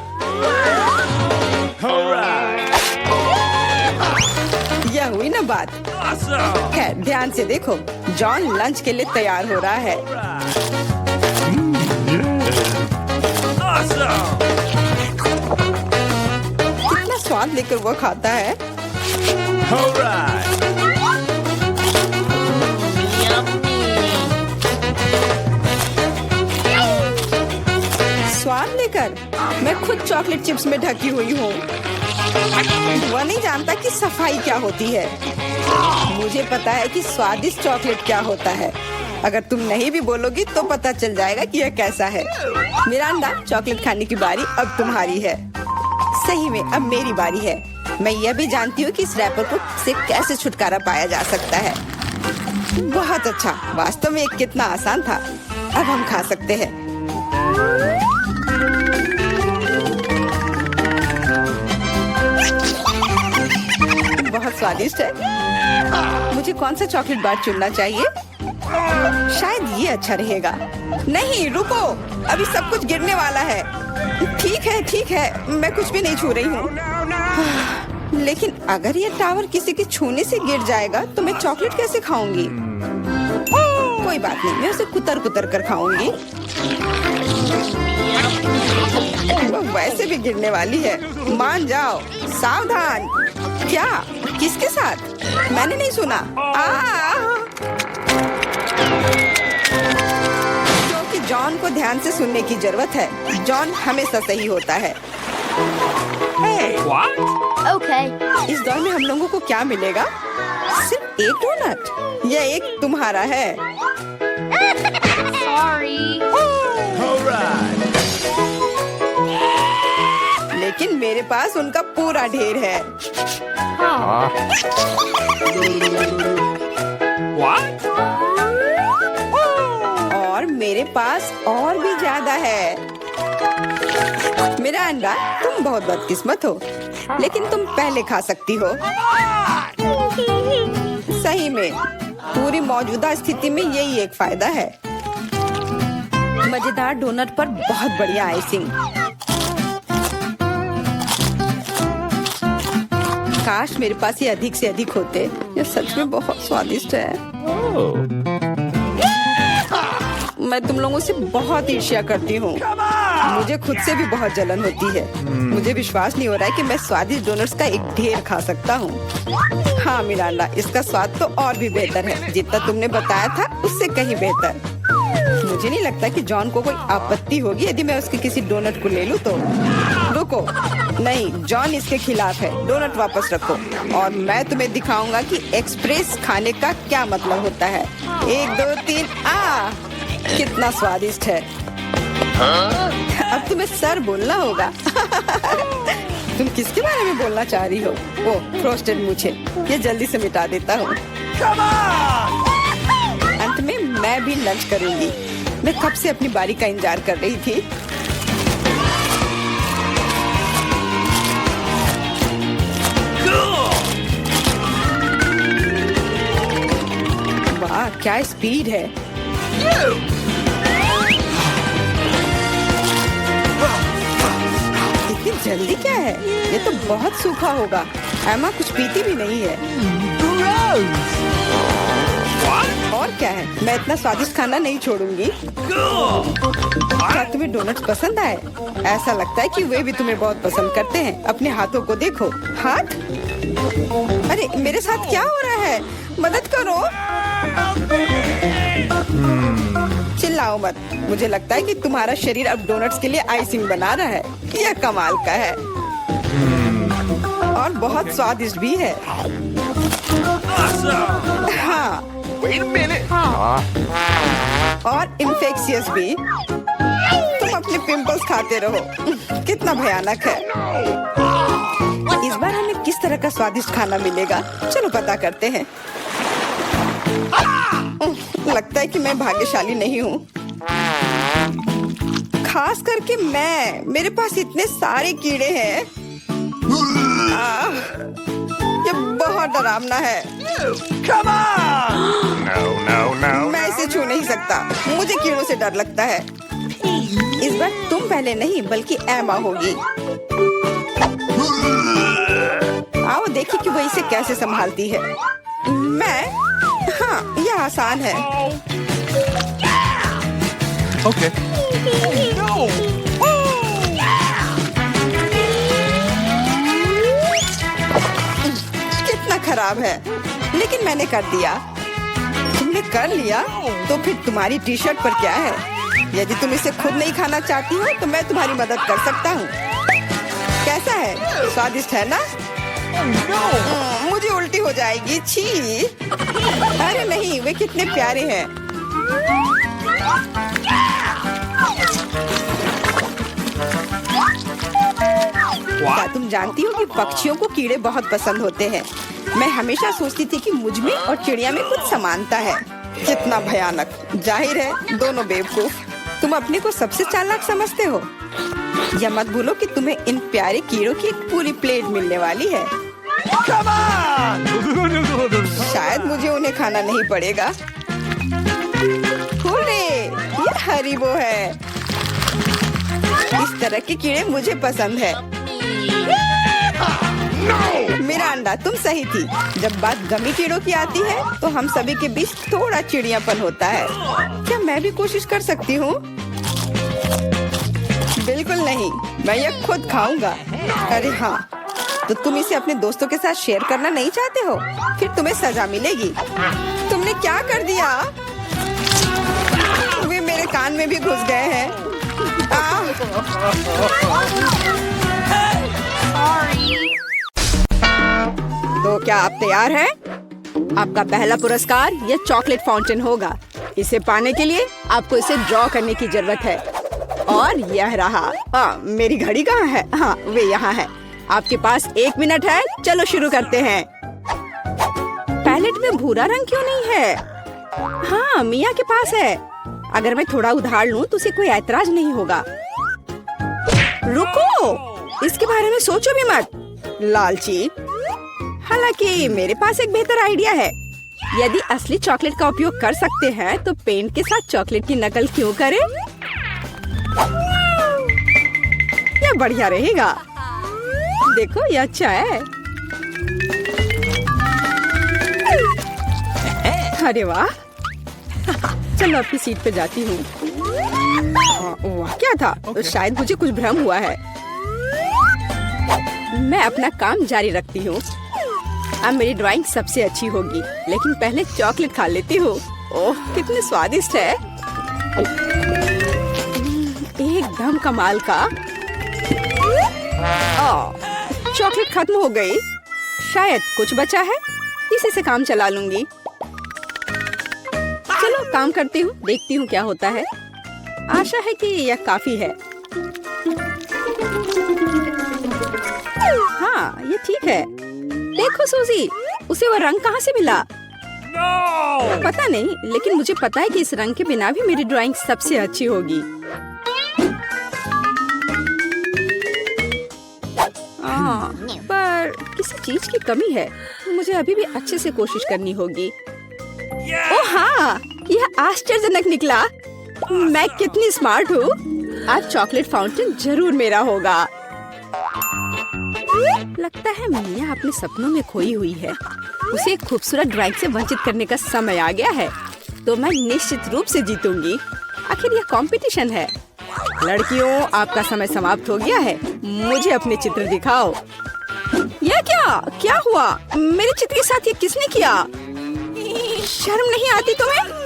यह हुई ना बात। खैर ध्यान से देखो, जॉन लंच के लिए तैयार हो रहा है। कितना स्वाद लेकर वो खाता है। स्वाद लेकर मैं खुद चॉकलेट चिप्स में ढकी हुई हूँ। वह नहीं जानता कि सफाई क्या होती है। मुझे पता है कि स्वादिष्ट चॉकलेट क्या होता है। अगर तुम नहीं भी बोलोगी तो पता चल जाएगा कि यह कैसा है। मिरांडा, चॉकलेट खाने की बारी अब तुम्हारी है। सही में अब मेरी बारी है। मैं यह भी जानती हूँ कि इस रैपर को से कैसे छुटकारा पाया जा सकता है। बहुत अच्छा, वास्तव में कितना आसान था। अब हम खा सकते हैं। बहुत स्वादिष्ट है। मुझे कौन सा चॉकलेट बार चुनना चाहिए? शायद ये अच्छा रहेगा। नहीं रुको, अभी सब कुछ गिरने वाला है। ठीक है, मैं कुछ भी नहीं छू रही हूँ। लेकिन अगर ये टावर किसी के छूने से गिर जाएगा तो मैं चॉकलेट कैसे खाऊंगी? कोई बात नहीं, मैं उसे कुतर कुतर कर खाऊंगी। वो वैसे भी गिरने वाली है। मान जाओ। सावधान। क्या? किसके साथ? मैंने नहीं सुना। क्योंकि जॉन को ध्यान से सुनने की जरूरत है। जॉन हमेशा सही होता है। What? Okay. इस दौर में हम लोगों को क्या मिलेगा? सिर्फ एक डोनट। यह एक तुम्हारा है। Sorry. All right. लेकिन मेरे पास उनका पूरा ढेर है। What? और मेरे पास और भी ज्यादा है। मेरा अंडा, तुम बहुत बदकिस्मत हो, लेकिन तुम पहले खा सकती हो। सही में पूरी मौजूदा स्थिति में यही एक फायदा है। मजेदार डोनट पर बहुत बढ़िया आइसिंग। काश मेरे पास ये अधिक से अधिक होते। ये सच में बहुत स्वादिष्ट है। मैं तुम लोगों से बहुत ईर्ष्या करती हूँ। मुझे खुद से भी बहुत जलन होती है। मुझे विश्वास नहीं हो रहा है कि मैं स्वादिष्ट डोनट्स का एक ढेर खा सकता हूँ। हाँ मिरांडा, इसका स्वाद तो और भी बेहतर है। जितना तुमने बताया था उससे कहीं बेहतर। मुझे नहीं लगता कि जॉन को कोई आपत्ति होगी यदि मैं उसके किसी डोनट को ले लूं तो। रुको, नहीं, जॉन इसके खिलाफ है। डोनट वापस रखो और मैं तुम्हें दिखाऊंगा कि एक्सप्रेस खाने का क्या मतलब होता है। 1 2 3 आ, कितना स्वादिष्ट है। अब तुम्हें सर बोलना होगा। तुम किसके बारे में बोलना चाह रही हो? ओ, फ्रोस्टेड मूछें। ये जल्दी से मिटा देता हूँ। अंत में मैं भी लंच करूंगी। मैं कब से अपनी बारी का इंतजार कर रही थी। वाह, क्या स्पीड है। इतनी जल्दी क्या है? ये तो बहुत सूखा होगा। एमा कुछ पीती भी नहीं है। और क्या है, मैं इतना स्वादिष्ट खाना नहीं छोड़ूंगी। क्या तुम्हें डोनट्स पसंद आए? ऐसा लगता है कि वे भी तुम्हें बहुत पसंद करते हैं। अपने हाथों को देखो। हाथ? अरे मेरे साथ क्या हो रहा है? मदद करो। चिल्लाओ मत। मुझे लगता है कि तुम्हारा शरीर अब डोनट्स के लिए आइसिंग बना रहा है। यह कमाल का है और बहुत स्वादिष्ट भी है। हाँ, Wait a minute. और इन्फेक्शियस भी। तुम अपने पिंपल्स खाते रहो। कितना भयानक है। इस बार हमें किस तरह का स्वादिष्ट खाना मिलेगा? चलो पता करते हैं। लगता है कि मैं भाग्यशाली नहीं हूँ, खास करके मैं। मेरे पास इतने सारे कीड़े हैं। ये बहुत डरावना है। Come on. No, no, no. मैं इसे छू नहीं सकता। मुझे कीड़ों से डर लगता है। इस बार तुम पहले नहीं बल्कि एमा होगी। आओ देखिए कि वो इसे कैसे संभालती है। मैं? हाँ, यह आसान है। Okay. No. कितना खराब है, लेकिन मैंने कर दिया। तुमने कर लिया तो फिर तुम्हारी टी शर्ट पर क्या है? यदि तुम इसे खुद नहीं खाना चाहती हो तो मैं तुम्हारी मदद कर सकता हूँ। कैसा है? स्वादिष्ट है ना? मुझे उल्टी हो जाएगी। छी। अरे नहीं, वे कितने प्यारे हैं। क्या तुम जानती हो कि पक्षियों को कीड़े बहुत पसंद होते हैं? मैं हमेशा सोचती थी कि मुझ में और चिड़िया में कुछ समानता है। कितना भयानक। जाहिर है दोनों बेवकूफ। तुम अपने को सबसे चालाक समझते हो। या मत भूलो कि तुम्हें इन प्यारे कीड़ों की एक पूरी प्लेट मिलने वाली है। Come on. शायद मुझे उन्हें खाना नहीं पड़ेगा। हुर्रे, ये हरीबो है। इस तरह के कीड़े मुझे पसंद है। मेरा अंडा, तुम सही थी। जब बात गमी कीड़ों की आती है तो हम सभी के बीच थोड़ा चिड़ियापन होता है। क्या मैं भी कोशिश कर सकती हूँ? बिल्कुल नहीं, मैं ये खुद खाऊंगा। अरे हाँ, तो तुम इसे अपने दोस्तों के साथ शेयर करना नहीं चाहते हो? फिर तुम्हें सजा मिलेगी। तुमने क्या कर दिया? वे मेरे मेरे कान में भी घुस गए हैं। तो क्या आप तैयार हैं? आपका पहला पुरस्कार यह चॉकलेट फाउंटेन होगा। इसे पाने के लिए आपको इसे ड्रॉ करने की जरूरत है। और यह रहा। मेरी घड़ी कहाँ है? हाँ, वे यहाँ है। आपके पास 1 मिनट है। चलो शुरू करते हैं। पैलेट में भूरा रंग क्यों नहीं है? हाँ, मिया के पास है। अगर मैं थोड़ा उधार लूं तो उसे कोई ऐतराज नहीं होगा। रुको, इसके बारे में सोचो भी मत, लालची। हालांकि मेरे पास एक बेहतर आइडिया है। यदि असली चॉकलेट का उपयोग कर सकते हैं तो पेंट के साथ चॉकलेट की नकल क्यों करें? यह बढ़िया रहेगा। देखो, यह अच्छा है। अरे वाह। चलो अपनी सीट पे जाती हूँ। वाह, क्या था? तो शायद मुझे कुछ भ्रम हुआ है। मैं अपना काम जारी रखती हूँ। अब मेरी ड्राइंग सबसे अच्छी होगी, लेकिन पहले चॉकलेट खा लेती हूँ। ओह, कितने स्वादिष्ट है। एकदम कमाल का। चॉकलेट खत्म हो गई। शायद कुछ बचा है, इसी से काम चला लूंगी। चलो काम करती हूँ, देखती हूँ क्या होता है। आशा है कि यह काफी है। हाँ, ये ठीक है। देखो सूजी, उसे वो रंग कहाँ से मिला? पता नहीं, लेकिन मुझे पता है कि इस रंग के बिना भी मेरी ड्राइंग सबसे अच्छी होगी। पर किसी चीज की कमी है। मुझे अभी भी अच्छे से कोशिश करनी होगी। ओह हाँ, यह आश्चर्यजनक निकला। मैं कितनी स्मार्ट हूँ। आज चॉकलेट फाउंटेन जरूर मेरा होगा। लगता है मिया अपने सपनों में खोई हुई है। उसे एक खूबसूरत ड्राइंग से वंचित करने का समय आ गया है। तो मैं निश्चित रूप से जीतूंगी। आखिर यह कंपटीशन है। लड़कियों, आपका समय समाप्त हो गया है। मुझे अपने चित्र दिखाओ। यह क्या हुआ? मेरे चित्र के साथ ये किसने किया? शर्म नहीं आती तुम्हें?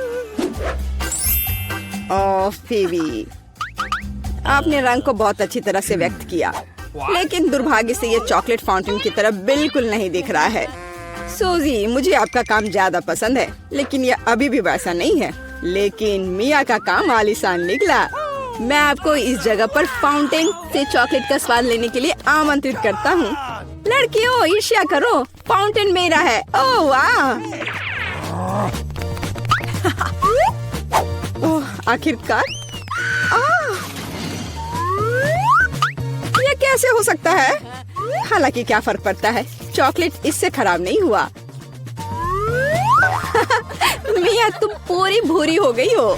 ओह फीबी, आपने रंग को बहुत अच्छी तरह से व्यक्त किया, लेकिन दुर्भाग्य से ये चॉकलेट फाउंटेन की तरह बिल्कुल नहीं दिख रहा है। सूजी, मुझे आपका काम ज्यादा पसंद है, लेकिन ये अभी भी वैसा नहीं है। लेकिन मिया का काम आलीशान निकला। मैं आपको इस जगह पर फाउंटेन से चॉकलेट का स्वाद लेने के लिए आमंत्रित करता हूँ। लड़कियों, ईर्ष्या करो, फाउंटेन मेरा है। ओह वाह। ओह, आखिरकार। ये कैसे हो सकता है? हालांकि क्या फर्क पड़ता है, चॉकलेट इससे खराब नहीं हुआ। मिया, तुम पूरी भूरी हो गई हो।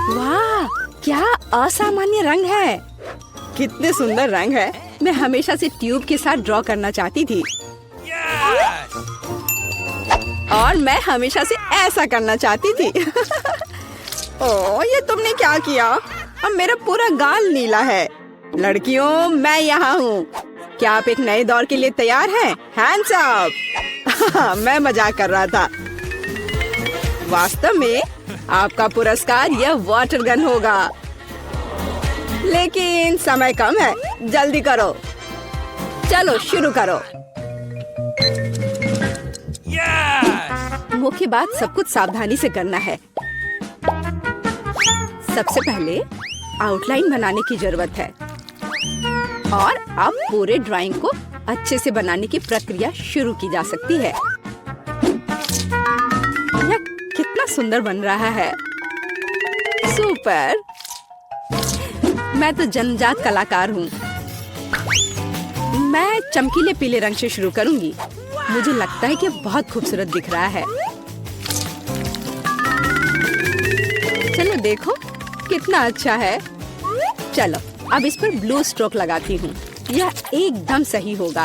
वाह, क्या असामान्य रंग है। कितने सुंदर रंग है। मैं हमेशा से ट्यूब के साथ ड्रॉ करना चाहती थी। और मैं हमेशा से ऐसा करना चाहती थी। ओह, ये तुमने क्या किया? अब मेरा पूरा गाल नीला है। लड़कियों, मैं यहाँ हूँ। क्या आप एक नए दौर के लिए तैयार हैं? Hands up. मैं मजाक कर रहा था। वास्तव में आपका पुरस्कार यह वाटर गन होगा। लेकिन समय कम है, जल्दी करो। चलो शुरू करो। मुख्य बात, सब कुछ सावधानी से करना है। सबसे पहले आउटलाइन बनाने की जरूरत है। और अब पूरे ड्राइंग को अच्छे से बनाने की प्रक्रिया शुरू की जा सकती है। यह कितना सुंदर बन रहा है। सुपर। मैं तो जन्मजात कलाकार हूँ। मैं चमकीले पीले रंग से शुरू करूंगी। मुझे लगता है कि बहुत खूबसूरत दिख रहा है। चलो देखो, कितना अच्छा है। चलो अब इस पर ब्लू स्ट्रोक लगाती हूँ। यह एकदम सही होगा।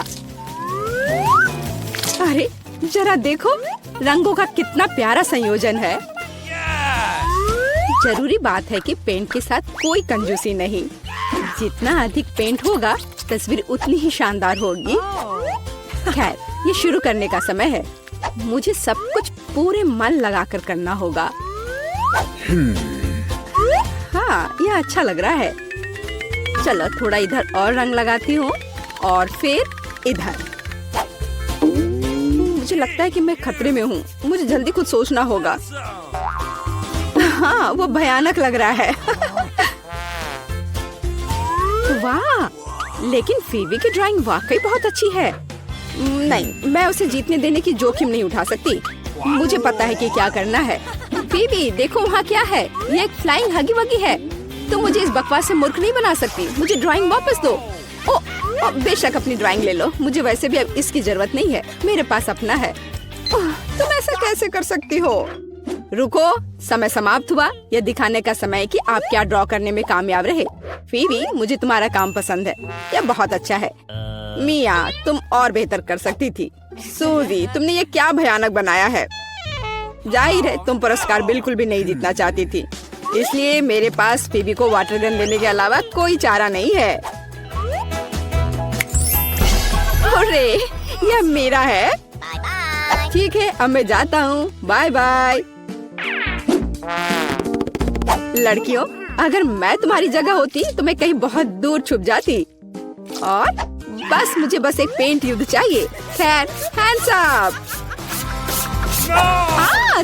अरे जरा देखो, रंगों का कितना प्यारा संयोजन है। जरूरी बात है कि पेंट के साथ कोई कंजूसी नहीं। जितना अधिक पेंट होगा, तस्वीर उतनी ही शानदार होगी। खैर, ये शुरू करने का समय है। मुझे सब कुछ पूरे मन लगाकर करना होगा। हाँ, यह अच्छा लग रहा है। चलो थोड़ा इधर और रंग लगाती हूँ और फिर इधर। मुझे लगता है कि मैं खतरे में हूँ। मुझे जल्दी कुछ सोचना होगा। हाँ, वो भयानक लग रहा है। वाह, लेकिन फीवी की ड्राइंग वाकई बहुत अच्छी है। नहीं, मैं उसे जीतने देने की जोखिम नहीं उठा सकती। मुझे पता है कि क्या करना है। फीवी, देखो वहाँ क्या है। ये एक फ्लाइंग हगी वगी है। तुम मुझे इस बकवास से मूर्ख नहीं बना सकती। मुझे ड्राइंग वापस दो। ओ, बेशक अपनी ड्राइंग ले लो। मुझे वैसे भी अब इसकी जरूरत नहीं है। मेरे पास अपना है। तुम ऐसा कैसे कर सकती हो? रुको, समय समाप्त हुआ। यह दिखाने का समय है कि आप क्या ड्रॉ करने में कामयाब रहे। फीवी, मुझे तुम्हारा काम पसंद है। यह बहुत अच्छा है। मिया, तुम और बेहतर कर सकती थी। सूजी, तुमने ये क्या भयानक बनाया है। जाहिर है तुम पुरस्कार बिल्कुल भी नहीं जीतना चाहती थी, इसलिए मेरे पास फीवी को वाटर गन देने के अलावा कोई चारा नहीं है। अरे, यह मेरा है। ठीक है, अब मैं जाता हूँ। Bye bye. लड़कियों, अगर मैं तुम्हारी जगह होती तो मैं कहीं बहुत दूर छुप जाती और मुझे बस एक पेंट युद्ध चाहिए। खैर, हैंड्स अप।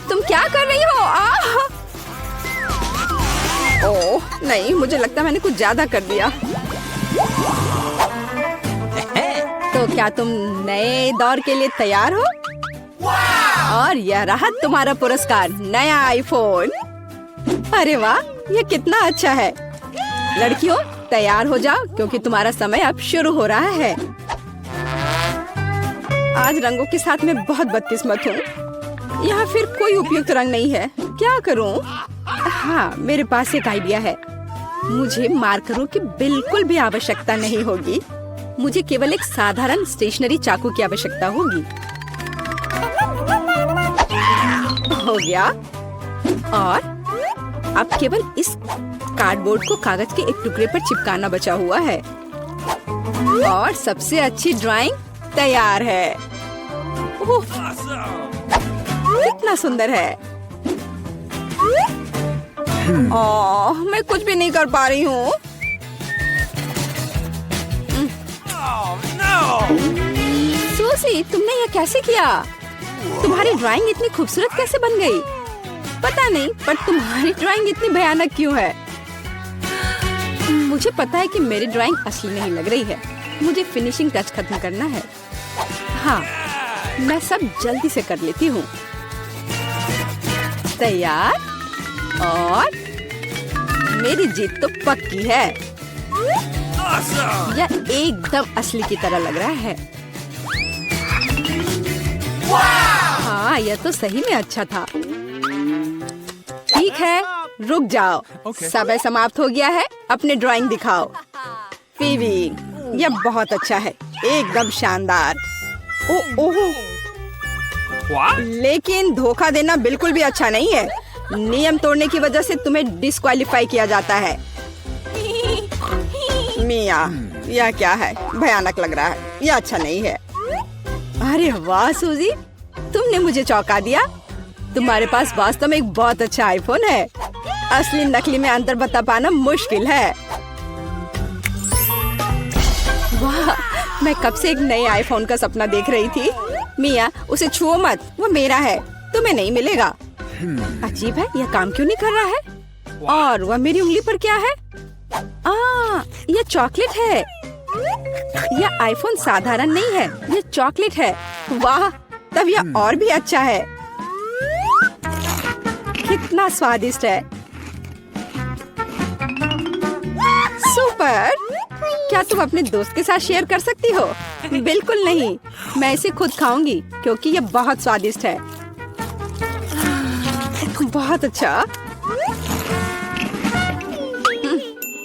तुम क्या कर रही हो? ओह नहीं, मुझे लगता है मैंने कुछ ज्यादा कर दिया। तो क्या तुम नए दौर के लिए तैयार हो? और यह रहा तुम्हारा पुरस्कार, नया आईफोन। अरे वाह, यह कितना अच्छा है। लड़कियों, तैयार हो जाओ क्योंकि तुम्हारा समय अब शुरू हो रहा है। आज रंगों के साथ मैं बहुत बदकिस्मत हूँ। यहाँ फिर कोई उपयुक्त रंग नहीं है। क्या करूँ? हाँ, मेरे पास एक आइडिया है। मुझे मार्करों की बिल्कुल भी आवश्यकता नहीं होगी। मुझे केवल एक साधारण स्टेशनरी चाकू की आवश्यकता होगी। हो गया। और अब केवल इस कार्डबोर्ड को कागज के एक टुकड़े पर चिपकाना बचा हुआ है और सबसे अच्छी ड्राइंग तैयार है। ओह, कितना सुंदर है। ओह, मैं कुछ भी नहीं कर पा रही हूँ। सूसी, तुमने यह कैसे किया? तुम्हारी ड्राइंग इतनी खूबसूरत कैसे बन गई? पता नहीं, पर तुम्हारी ड्राइंग इतनी भयानक क्यों है? मुझे पता है कि मेरी ड्राइंग असली नहीं लग रही है। मुझे फिनिशिंग टच खत्म करना है। हाँ, मैं सब जल्दी से कर लेती हूँ। तैयार? और मेरी जीत तो पक्की है। यह एकदम असली की तरह लग रहा है। हाँ, यह तो सही में अच्छा था। ठीक है, रुक जाओ। समय समाप्त हो गया है। अपने ड्राइंग दिखाओ। फीवी, यह बहुत अच्छा है, एकदम शानदार। ओह, लेकिन धोखा देना बिल्कुल भी अच्छा नहीं है। नियम तोड़ने की वजह से तुम्हें डिस्क्वालीफाई किया जाता है। मिया, यह क्या है? भयानक लग रहा है। यह अच्छा नहीं है। अरे वाह सूजी, तुमने मुझे चौंका दिया। तुम्हारे पास वास्तव में एक बहुत अच्छा आईफोन है। असली नकली में अंतर बता पाना मुश्किल है। वाह, मैं कब से एक नए आईफोन का सपना देख रही थी। मिया, उसे छुओ मत, वो मेरा है, तुम्हें नहीं मिलेगा। अजीब है, यह काम क्यों नहीं कर रहा है? और वह मेरी उंगली पर क्या है? यह चॉकलेट है। यह आईफोन साधारण नहीं है, यह चॉकलेट है। वाह, तब यह और भी अच्छा है। कितना स्वादिष्ट है। सुपर। क्या तुम अपने दोस्त के साथ शेयर कर सकती हो? बिल्कुल नहीं, मैं इसे खुद खाऊंगी क्योंकि यह बहुत स्वादिष्ट है। बहुत अच्छा।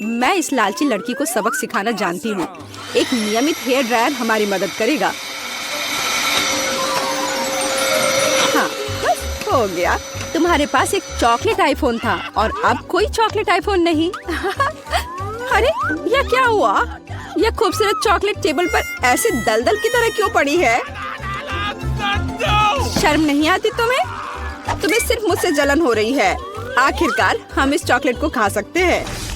मैं इस लालची लड़की को सबक सिखाना जानती हूँ। एक नियमित हेयर ड्रायर हमारी मदद करेगा। हाँ, बस हो गया। तुम्हारे पास एक चॉकलेट आईफोन था और अब कोई चॉकलेट आईफोन नहीं। अरे, यह क्या हुआ? यह खूबसूरत चॉकलेट टेबल पर ऐसे दलदल की तरह क्यों पड़ी है? शर्म नहीं आती तुम्हें? तुम्हें सिर्फ मुझसे जलन हो रही है। आखिरकार हम इस चॉकलेट को खा सकते हैं।